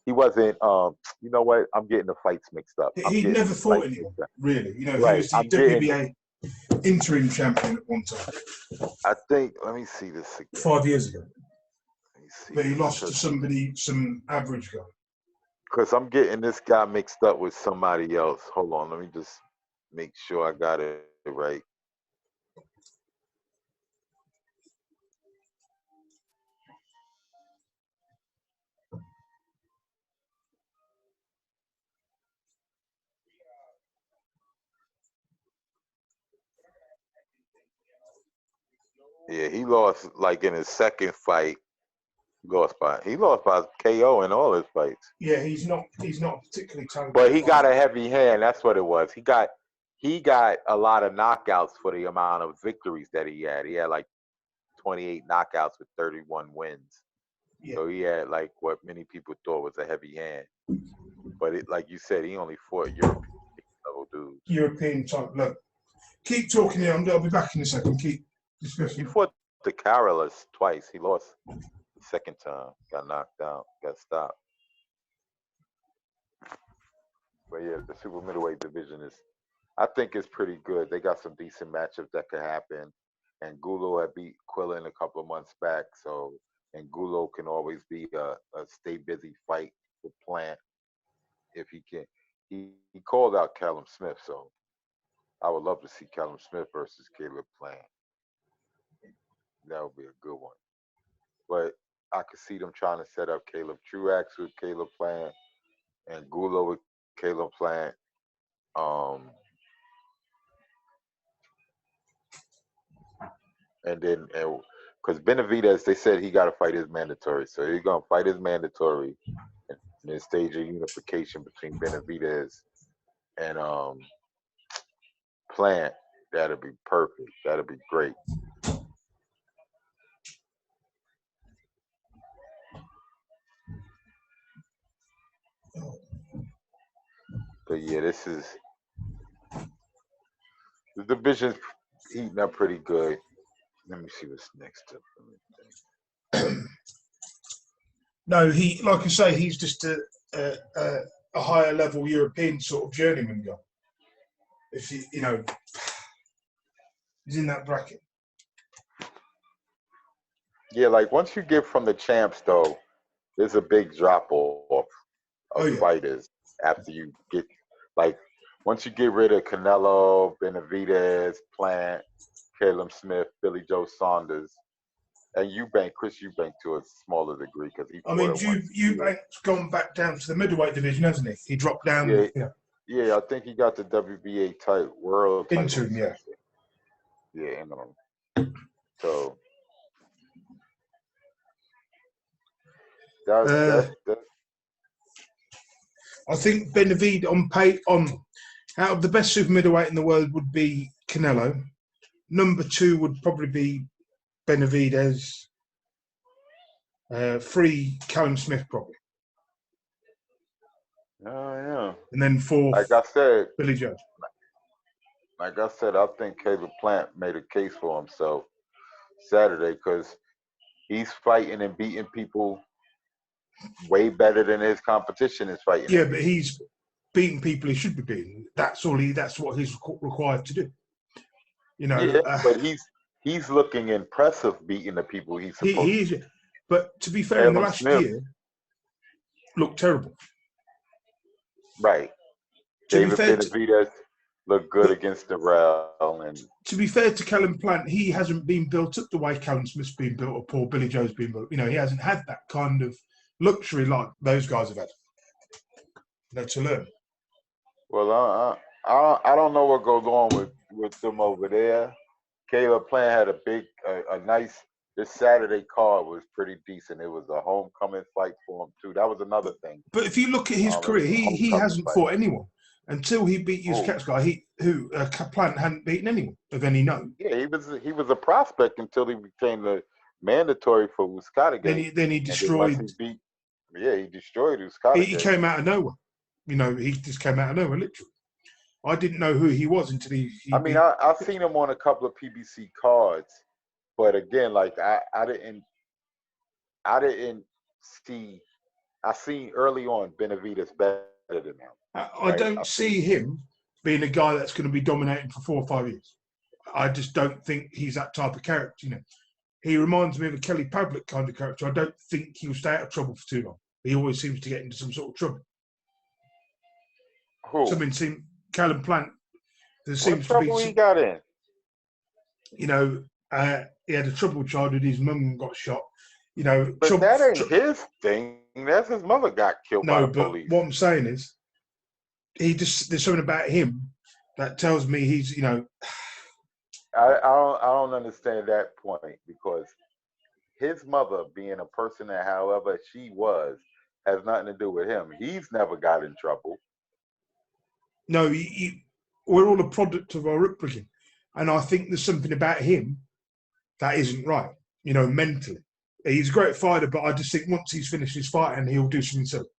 He wasn't. You know what? I'm getting the fights mixed up. I'm He'd getting never the fought fights anyone, mixed up. really. He Right. was the I'm getting. WBA interim champion at one time, I think. Let me see this again. 5 years ago. Let me see But he this lost to somebody, some average guy. because I'm getting this guy mixed up with somebody else. Hold on. Let me just make sure I got it right. Yeah, he lost like in his second fight. He lost by KO in all his fights. Yeah, he's not particularly talented. But he got a heavy hand. That's what it was. He got a lot of knockouts for the amount of victories that he had. He had like 28 knockouts with 31 wins. Yeah. So he had like what many people thought was a heavy hand. But like you said, he only fought European level dudes. European type. Look, keep talking here. I'll be back in a second. Keep He discussing. fought the Carolas twice. He lost the second time. Got knocked out. Got stopped. But yeah, the super middleweight division is, I think it's pretty good. They got some decent matchups that could happen. And Gulo had beat Quillen a couple of months back, so and Gulo can always be a stay busy fight with Plant if he can. He called out Callum Smith, so I would love to see Callum Smith versus Caleb Plant. That would be a good one. But I could see them trying to set up Caleb Truax with Caleb Plant and Gulo with Caleb Plant. And then, because Benavidez, they said he got to fight his mandatory, so he's gonna fight his mandatory, and then stage a unification between Benavidez and Plant. That'd be perfect. That'd be great. But yeah, the division's heating up pretty good. Let me see what's next up. No, he, like I say, he's just a higher level European sort of journeyman guy. If he, he's in that bracket. Yeah, like once you get from the champs, though, there's a big drop off of fighters after you get, like, once you get rid of Canelo, Benavidez, Plant, Caleb Smith, Billy Joe Saunders, and Chris Eubank to a smaller degree because he. I mean, Eubank's gone back down to the middleweight division, hasn't he? He dropped down. Yeah, I think he got the WBA world title. Interim, yeah. Yeah, so that's I think Benavidez out of the best super middleweight in the world would be Canelo. Number 2 would probably be Benavidez. 3, Callum Smith probably. Oh yeah. And then 4, like I said, Billy Joe. Like I said, I think Caleb Plant made a case for himself Saturday because he's fighting and beating people way better than his competition is fighting. Yeah, but he's beating people he should be beating. That's what he's required to do. But he's looking impressive beating the people he's supposed he is. But to be fair, in the last year, looked terrible. Right. David Benavidez looked good against Durrell. And to be fair to Callum Plant, he hasn't been built up the way Callum Smith's been built up or Billy Joe's been built. He hasn't had that kind of luxury like those guys have had. To learn. Well, I don't know what goes on with them over there. Caleb Plant had a nice. This Saturday card was pretty decent. It was a homecoming fight for him too. That was another thing. But if you look at his career, he hasn't fought anyone until he beat Cats guy. Plant hadn't beaten anyone of any note. Yeah, he was a prospect until he became the mandatory for Uskata. Then he destroyed. He destroyed Uskata. He came out of nowhere. He just came out of nowhere, literally. I didn't know who he was until he I've seen him on a couple of PBC cards, but again, like I didn't see. I seen early on Benavidez better than him. I don't see him being a guy that's going to be dominating for 4 or 5 years. I just don't think he's that type of character. He reminds me of a Kelly Pavlik kind of character. I don't think he'll stay out of trouble for too long. He always seems to get into some sort of trouble. Who? Callum Plant. There seems to be he got in. He had a troubled childhood. His mum got shot. But that ain't his thing. That's his mother got killed by the police. What I'm saying is, there's something about him that tells me he's, I don't understand that point because his mother being a person that however she was has nothing to do with him. He's never got in trouble. No, we're all a product of our upbringing, and I think there's something about him that isn't right. Mentally, he's a great fighter, but I just think once he's finished his fight, and he'll do something silly.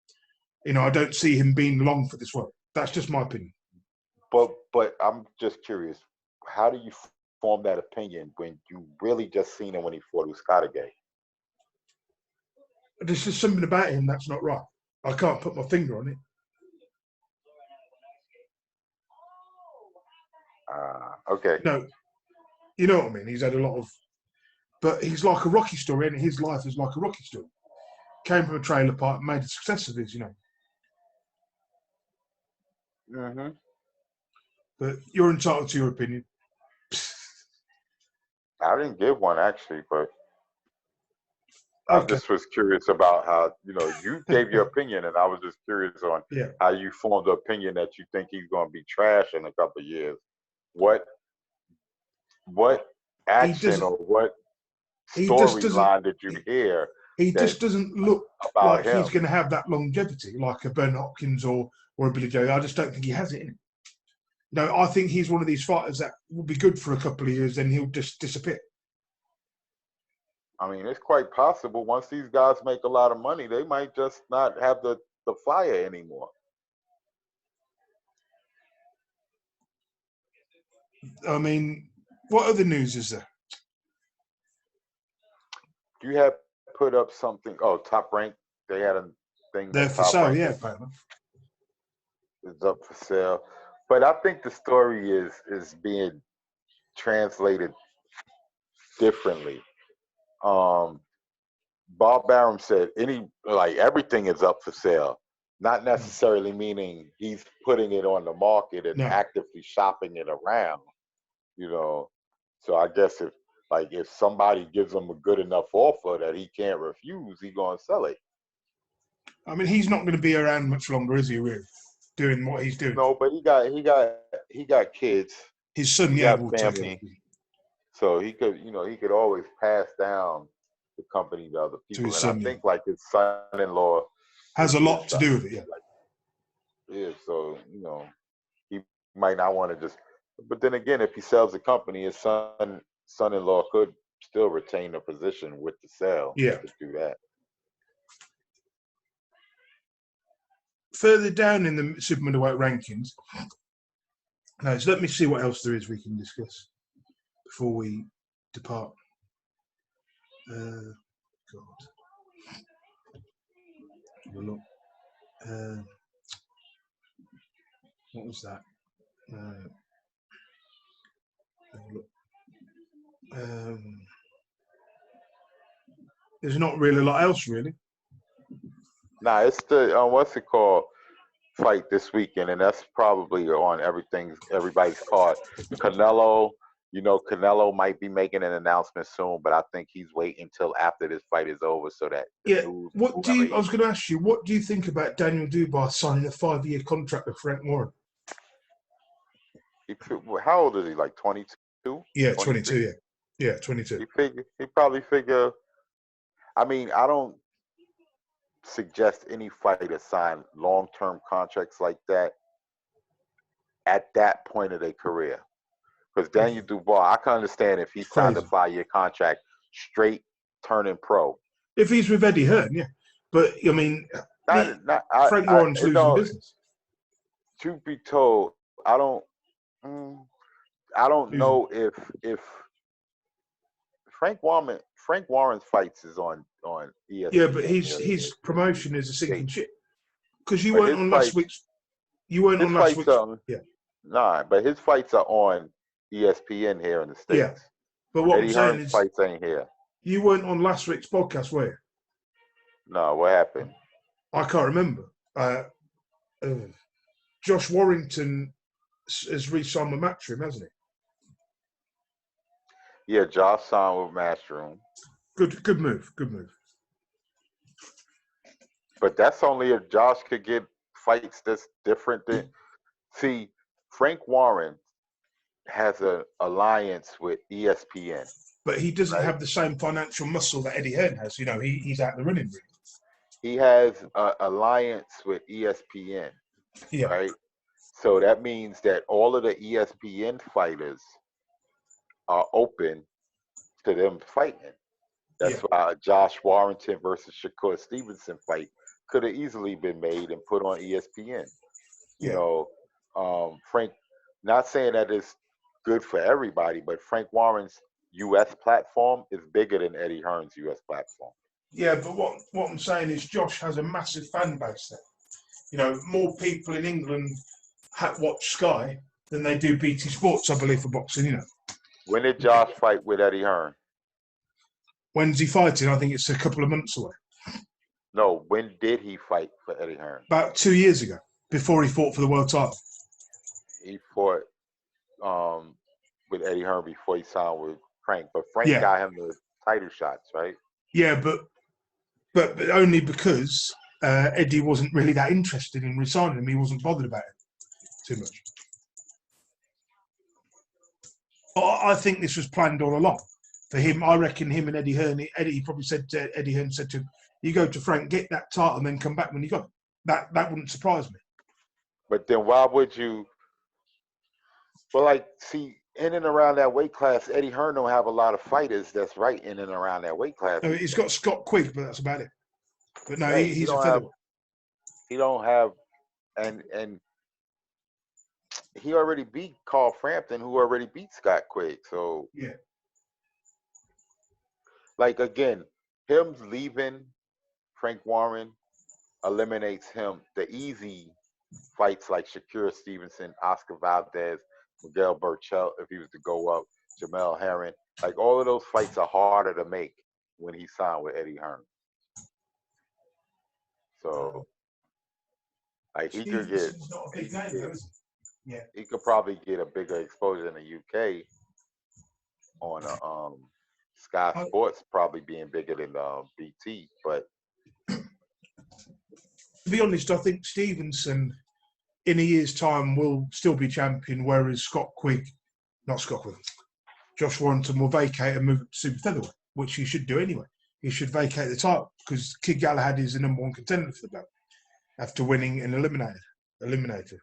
I don't see him being long for this world. That's just my opinion. But I'm just curious, how do you form that opinion when you really just seen him when he fought Uskarage? There's just something about him that's not right. I can't put my finger on it. Okay. No, you know what I mean. He's had a lot of, but he's like a Rocky story, and his life is like a Rocky story. Came from a trailer park, made a success of his. Hmm. But you're entitled to your opinion. I didn't give one actually, but I Okay. just was curious about how you gave your opinion, and I was just curious on Yeah. how you formed the opinion that you think he's going to be trash in a couple of years. What what He action doesn't. or what He just doesn't. storyline did you hear He that just doesn't look about like he's him? going to have that longevity, like a Ben Hopkins or a Billy Joe. I just don't think he has it in him. I think he's one of these fighters that will be good for a couple of years, then he'll just disappear. I mean, it's quite possible once these guys make a lot of money, they might just not have the fire anymore. I mean, what other news is there? You had put up something. Oh, Top Rank. They had a thing They're that for Top sale, Rank yeah, is, apparently. is up for sale. But I think the story is being translated differently. Um, Bob Barum said everything is up for sale, not necessarily meaning he's putting it on the market and No. actively shopping it around. You know, so I guess if somebody gives him a good enough offer that he can't refuse, he gonna sell it. I mean, he's not going to be around much longer, is he, really, doing what he's doing? No, but he got kids, His son, he yeah, got will take over family, so he could always pass down the company to other to people. his And I son, yeah. think like his son-in-law Has a is lot to do with it, yeah. so he might not want to just. But then again, if he sells the company, his son-in-law could still retain the position with the sale. He Yeah. could do that. Further down in the super middleweight rankings, now, so let me see what else there is we can discuss before we depart. God. Have a look. What was that? Have a look. There's not really a lot else, really. Nah, it's the what's it called fight this weekend, and that's probably on everybody's card. Canelo, Canelo might be making an announcement soon, but I think he's waiting until after this fight is over so that the Yeah. news. I was going to ask you, what do you think about Daniel Dubois signing a 5-year contract with Frank Warren? How old is he? Like 22? Yeah, 22. 23? Yeah, yeah, 22. He probably figure. I mean, I don't suggest any fighter sign long-term contracts like that at that point of their career. Because Daniel Dubois, I can understand if he signed a Crazy. 5-year contract straight turning pro. If he's with Eddie Hearn, yeah. But I mean, Frank Warren's losing business. Truth be told, I don't know if Frank Warren's fights is on ESPN. Yeah, but his promotion is a sinking ship because you But weren't his on last fights, week's. You weren't his on last fights week's. are Yeah, nah, but his fights are on ESPN here in the yeah. States. But what I'm Eddie saying Hearn's is, fights ain't here. you weren't on last week's podcast, were you? No, what happened? I can't remember. Josh Warrington has re-signed the match for him, hasn't he? Yeah, Josh signed with Matchroom. Good move. Good move. But that's only if Josh could get fights that's different than. See, Frank Warren has an alliance with ESPN, But he doesn't right? have the same financial muscle that Eddie Hearn has. He's out the running, really. He has an alliance with ESPN, Yeah, right? So that means that all of the ESPN fighters are open to them fighting. yeah, That's why a Josh Warrington versus Shakur Stevenson fight could have easily been made and put on ESPN. You yeah. know, Frank, not saying that it's good for everybody, but Frank Warren's U.S. platform is bigger than Eddie Hearn's U.S. platform. Yeah, but what I'm saying is Josh has a massive fan base there. More people in England watch Sky than they do BT Sports, I believe, for boxing. When did Josh fight with Eddie Hearn? When's he fighting? I think it's a couple of months away. No, when did he fight for Eddie Hearn? About 2 years ago, before he fought for the world title. He fought with Eddie Hearn before he signed with Frank, but Frank Yeah, got him the title shots, right? yeah, but only because Eddie wasn't really that interested in resigning him. He wasn't bothered about it too much. But I think this was planned all along for him. I reckon him and Eddie Hearn. Eddie probably said to Eddie Hearn said to him, "You go to Frank, get that title, and then come back when you got it." That wouldn't surprise me. But then why would you? Well, like, see, in and around that weight class, Eddie Hearn don't have a lot of fighters that's right in and around that weight class No, he's either. got Scott Quigg, but that's about it. But no, Right? he's a featherweight. He don't have, and he already beat Carl Frampton, who already beat Scott Quigg. So, Yeah, like, again, him leaving Frank Warren eliminates him the easy fights like Shakur Stevenson, Oscar Valdez, Miguel Burchell, if he was to go up, Jamel Herring. Like, all of those fights are harder to make when he signed with Eddie Hearn. So, like, Stevenson's not a he big could name, though, get, is he? Yeah. he could probably get a bigger exposure in the UK on Sky I, Sports, probably being bigger than BT. But to be honest, I think Stevenson in a year's time will still be champion, whereas Josh Warrington will vacate and move up to super featherweight, which he should do anyway. He should vacate the title because Kid Galahad is the number one contender for the belt after winning an eliminator.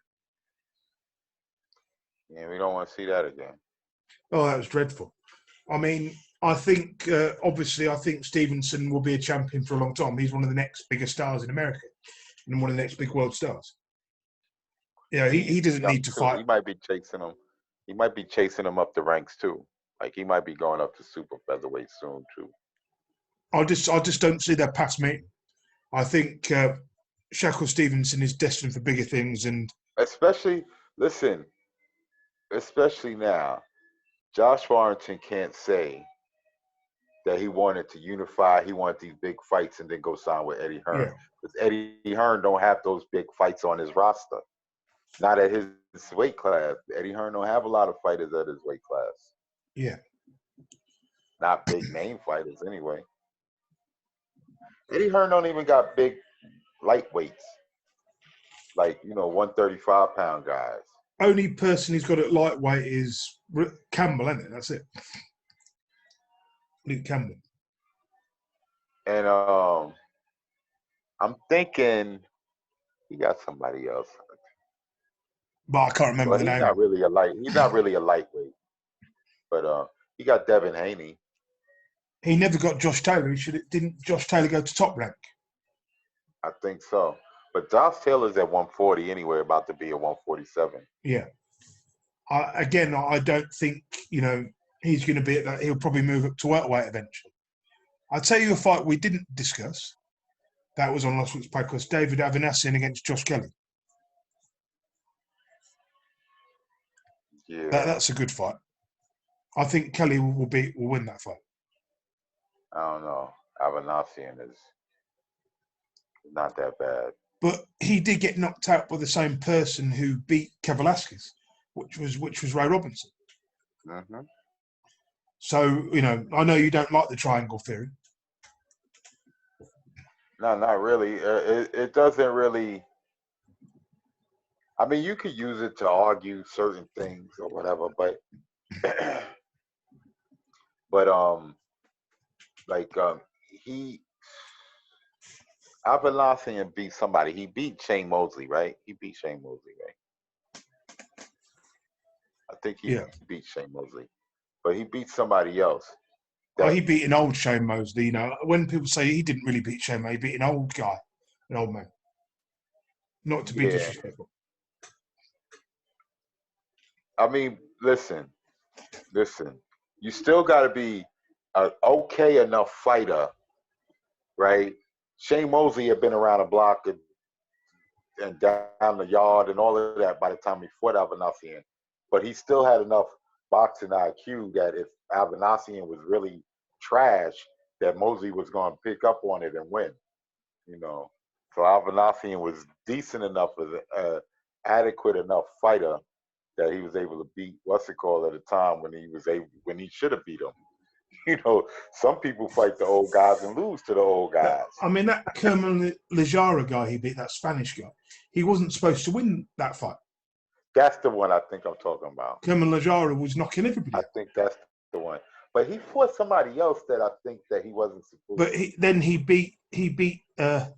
yeah, we don't want to see that again. Oh, that was dreadful. I mean, I think obviously Stevenson will be a champion for a long time. He's one of the next bigger stars in America and one of the next big world stars. He He's doesn't young need to too. fight. He might be chasing him. He might be chasing him up the ranks too. Like, he might be going up to super featherweight soon too. I just don't see that past meeting. I think Shakur Stevenson is destined for bigger things, and Especially, listen, especially now, Josh Warrington can't say that he wanted to unify, he wanted these big fights, and then go sign with Eddie Hearn. yeah, Because Eddie Hearn don't have those big fights on his roster. Not at his weight class. Eddie Hearn don't have a lot of fighters at his weight class. yeah. Not big name fighters anyway. Eddie Hearn don't even got big lightweights. Like, 135-pound guys. Only person he's got at lightweight is Campbell, isn't it? That's it. Luke Campbell. And I'm thinking he got somebody else. But I can't remember Well, the he's name. not really a lightweight. But he got Devin Haney. He never got Josh Taylor. Didn't Josh Taylor go to Top Rank? I think so. But Josh Taylor's at 140 anyway, about to be at 147. Yeah. I don't think he's going to be at that. He'll probably move up to welterweight eventually. I'll tell you a fight we didn't discuss. That was on last week's podcast. David Avanasian against Josh Kelly. Yeah. That's a good fight. I think Kelly will win that fight. I don't know. Avanasian is not that bad. But he did get knocked out by the same person who beat Kavaliauskas, which was Ray Robinson. Mm-hmm. So, I know you don't like the triangle theory. No, not really. It doesn't really. I mean, you could use it to argue certain things or whatever, but but like he Avalosian beat somebody. He beat Shane Mosley, right? He beat Shane Mosley, right? I think he Yeah. beat Shane Mosley, but he beat somebody else. Oh, That he beat an old Shane Mosley. You know, when people say he didn't really beat Shane Mosley, he beat an old guy, an old man. Not to be yeah. disrespectful. I mean, listen. You still got to be an okay enough fighter, right? Shane Mosley had been around the block and down the yard and all of that by the time he fought Avanasian. But he still had enough boxing IQ that if Avanasian was really trash, that Mosley was going to pick up on it and win. You know, so Avanasian was decent enough, as an adequate enough fighter that he was able to beat what's it called at the time when he should have beat him. You know, some people fight the old guys and lose to the old guys. I mean, that Kerman Lejara guy he beat, that Spanish guy, he wasn't supposed to win that fight. That's the one I think I'm talking about. Kerman Lejara was knocking everybody out. I think that's the one. But he fought somebody else that I think that he wasn't supposed But to. then he beat Lejara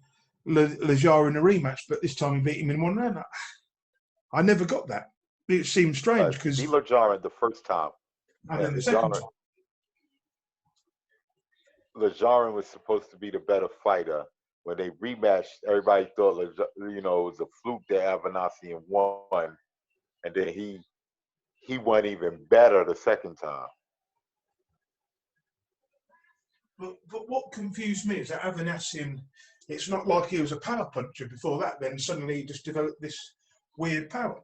in a rematch, but this time he beat him in one round. I never got that. It seemed strange because Beat Lajara the first time. and then the second time. Lajara was supposed to be the better fighter. When they rematched, everybody thought it was a fluke that Avanasian won, and then he won even better the second time. But what confused me is that Avanasian, it's not like he was a power puncher before that, then suddenly he just developed this weird power.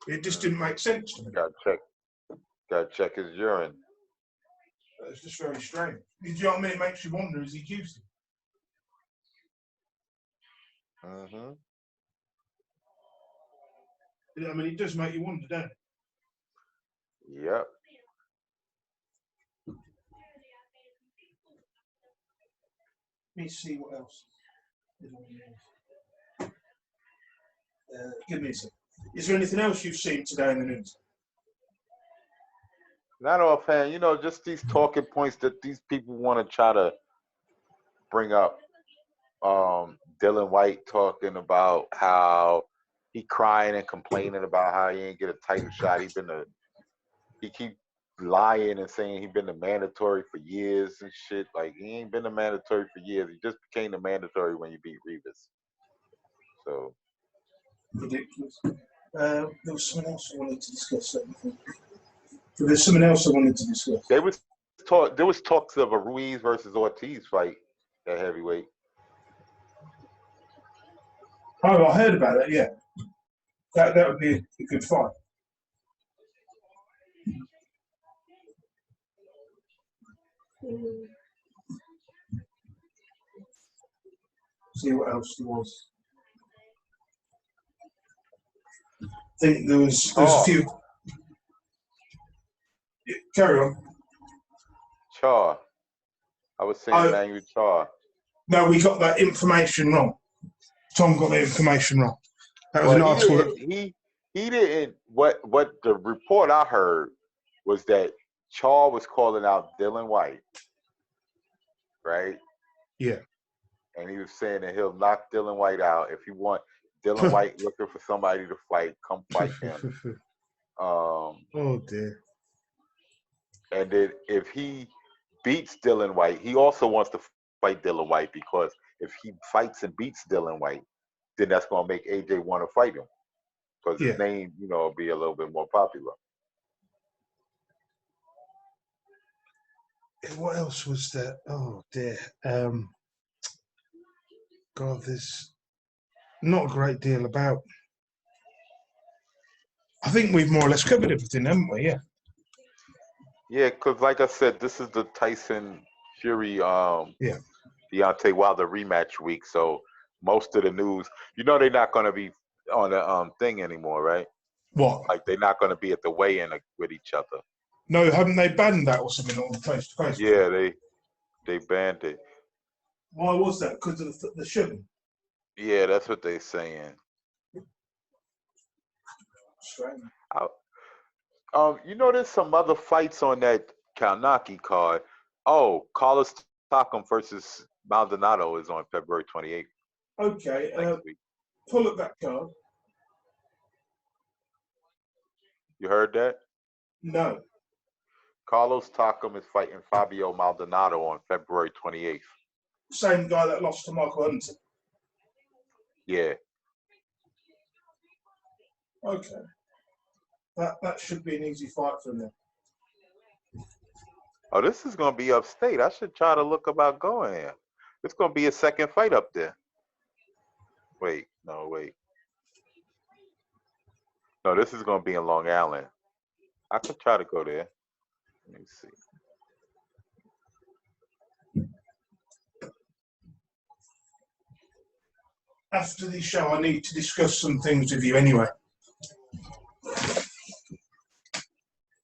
It just didn't make sense to me. Gotta check his urine. It's just very strange. Do you know what I mean? It makes you wonder, is he juicing? Mm-hmm. I mean, it does make you wonder, doesn't it? Yep. Let me see what else. Give me a second. Is there anything else you've seen today in the news? Not offhand, just these talking points that these people want to try to bring up. Dylan White talking about how he crying and complaining about how he ain't get a title shot. He keep lying and saying he been the mandatory for years and shit. Like he ain't been the mandatory for years. He just became the mandatory when you beat Rivas. So ridiculous. There was something else I wanted to discuss. There's something else I wanted to discuss. there was talks of a Ruiz versus Ortiz fight at heavyweight. Oh, I heard about that. Yeah, that would be a good fight. See what else there was. I think there was a few. Carry on. Char. I was saying Manuel Char. No, we got that information wrong. Tom got the information wrong. That was an article. He didn't. What the report I heard was that Char was calling out Dylan White, right? Yeah. And he was saying that he'll knock Dylan White out if you want. Dylan White looking for somebody to fight, come fight him. Oh dear. And then if he beats Dylan White, he also wants to fight Dylan White because if he fights and beats Dylan White, then that's going to make AJ want to fight him because his name, will be a little bit more popular. What else was there? Oh dear. God, there's not a great deal about. I think we've more or less covered everything, haven't we? Yeah. Yeah, because like I said, this is the Tyson Fury, Deontay Wilder rematch week. So most of the news, they're not going to be on the thing anymore, right? What? Like they're not going to be at the weigh-in with each other. No, haven't they banned that or something on face-to-face? Yeah, they banned it. Why was that? Because of the shoving? Yeah, that's what they're saying. Strange. There's some other fights on that Kalnaki card. Oh, Carlos Takam versus Maldonado is on February 28th Okay, next week. pull up that card. You heard that? No. Carlos Takam is fighting Fabio Maldonado on February 28th. Same guy that lost to Michael Hunter. Yeah. Okay. That should be an easy fight for them. Oh, this is going to be upstate. I should try to look about going here. It's going to be a second fight up there. Wait. No, this is going to be in Long Island. I could try to go there. Let me see. After the show, I need to discuss some things with you anyway.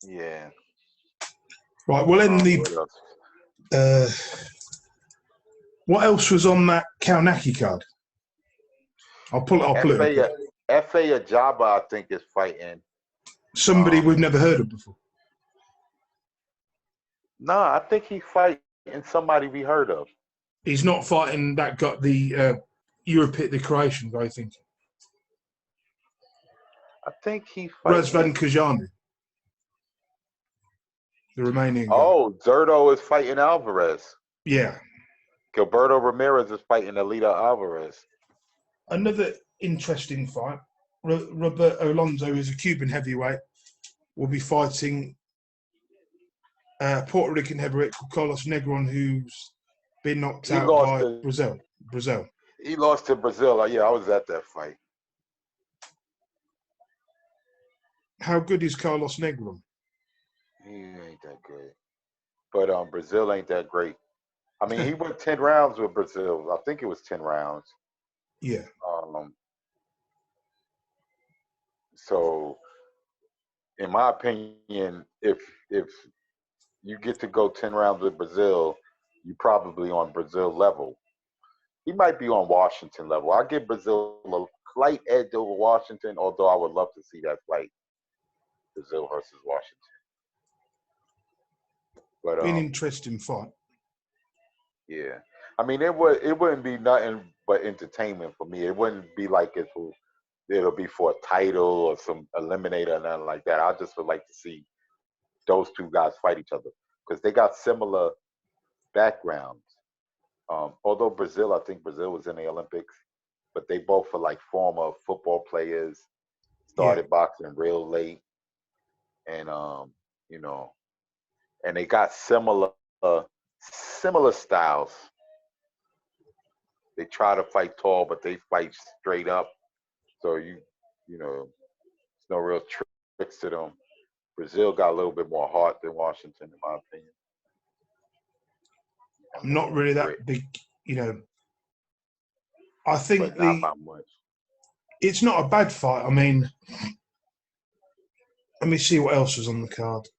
Yeah. Right, well, then what else was on that Kalnaki card? I'll pull it up. F.A. Ajaba, I think, is fighting. Somebody we've never heard of before. No, I think he's fighting somebody we heard of. He's not fighting that got the the Croatian guy, I think. I think he's fighting Razvan Kajanu, the Romanian guy. Oh, Zerto is fighting Alvarez. Yeah. Gilberto Ramirez is fighting Alida Alvarez. Another interesting fight. Roberto Alonso is a Cuban heavyweight. Will be fighting Puerto Rican heavyweight Carlos Negron, who's been knocked out by Brazil. He lost to Brazil. Yeah, I was at that fight. How good is Carlos Negron? He ain't that good. But Brazil ain't that great. I mean, he went 10 rounds with Brazil. I think it was 10 rounds. Yeah. So, in my opinion, if you get to go 10 rounds with Brazil, you're probably on Brazil level. He might be on Washington level. I give Brazil a slight edge over Washington, although I would love to see that fight, Brazil versus Washington. But an interesting fight. Yeah, I mean, it wouldn't be nothing but entertainment for me. It wouldn't be like it'll be for a title or some eliminator or nothing like that. I just would like to see those two guys fight each other because they got similar backgrounds. Although I think Brazil was in the Olympics, but they both are like former football players, started boxing real late, and and they got similar styles. They try to fight tall, but they fight straight up. So there's no real tricks to them. Brazil got a little bit more heart than Washington, in my opinion. I'm not really that big, I think it's not a bad fight. I mean, let me see what else was on the card.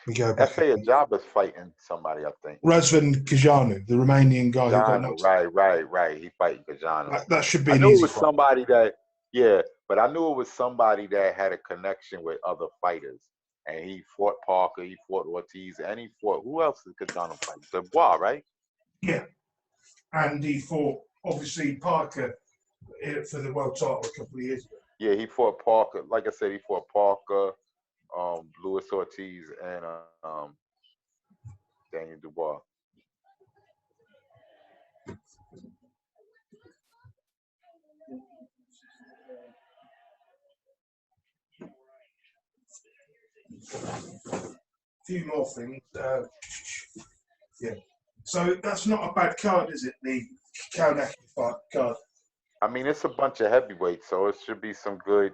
We go back. F.A. Ajaba is fighting somebody, I think. Razvan Kajanu, the Romanian guy who got knocked. Right. He fighting Kajanu. That should be an easy it was fight. somebody but I knew it was somebody that had a connection with other fighters. And he fought Parker, he fought Ortiz, and he fought, who else did Kajanu fight? Dubois, right? Yeah. And he fought, obviously, Parker for the world title a couple of years ago. Yeah, he fought Parker. Like I said, he fought Parker, Luis Ortiz, and Daniel Dubois. A few more things. Yeah. So that's not a bad card, is it? The Kalnaki fight card. I mean, it's a bunch of heavyweights, so it should be some good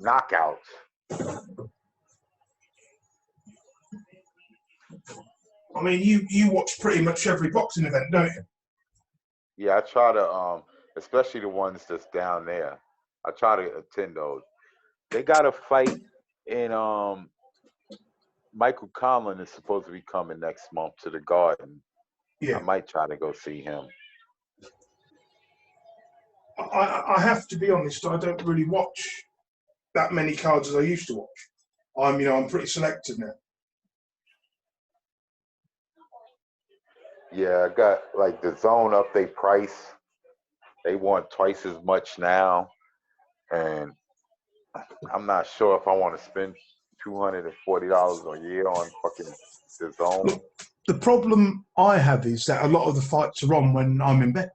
knockouts. I mean, you watch pretty much every boxing event, don't you? Yeah, I try to, especially the ones that's down there. I try to attend those. They got a fight in Michael Conlon is supposed to be coming next month to the Garden. Yeah. I might try to go see him. I have to be honest. I don't really watch that many cards as I used to watch. I'm pretty selective now. Yeah, I got like the zone up their price. They want twice as much now, and I'm not sure if I want to spend $240 a year on fucking the zone. Look, the problem I have is that a lot of the fights are on when I'm in bed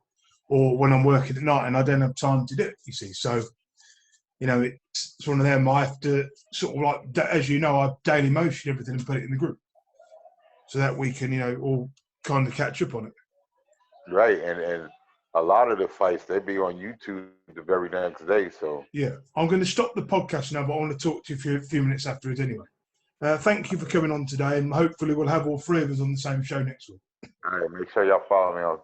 or when I'm working at night, and I don't have time to do it. You see, so it's one of them. I have to sort of like, as you know, I daily motion everything and put it in the group so that we can, all kind of catch up on it. Right, and a lot of the fights they be on YouTube the very next day. So Yeah, I'm going to stop the podcast now, but I want to talk to you for a few minutes afterwards anyway. Thank you for coming on today, and hopefully we'll have all three of us on the same show next week. all right, make sure y'all follow me on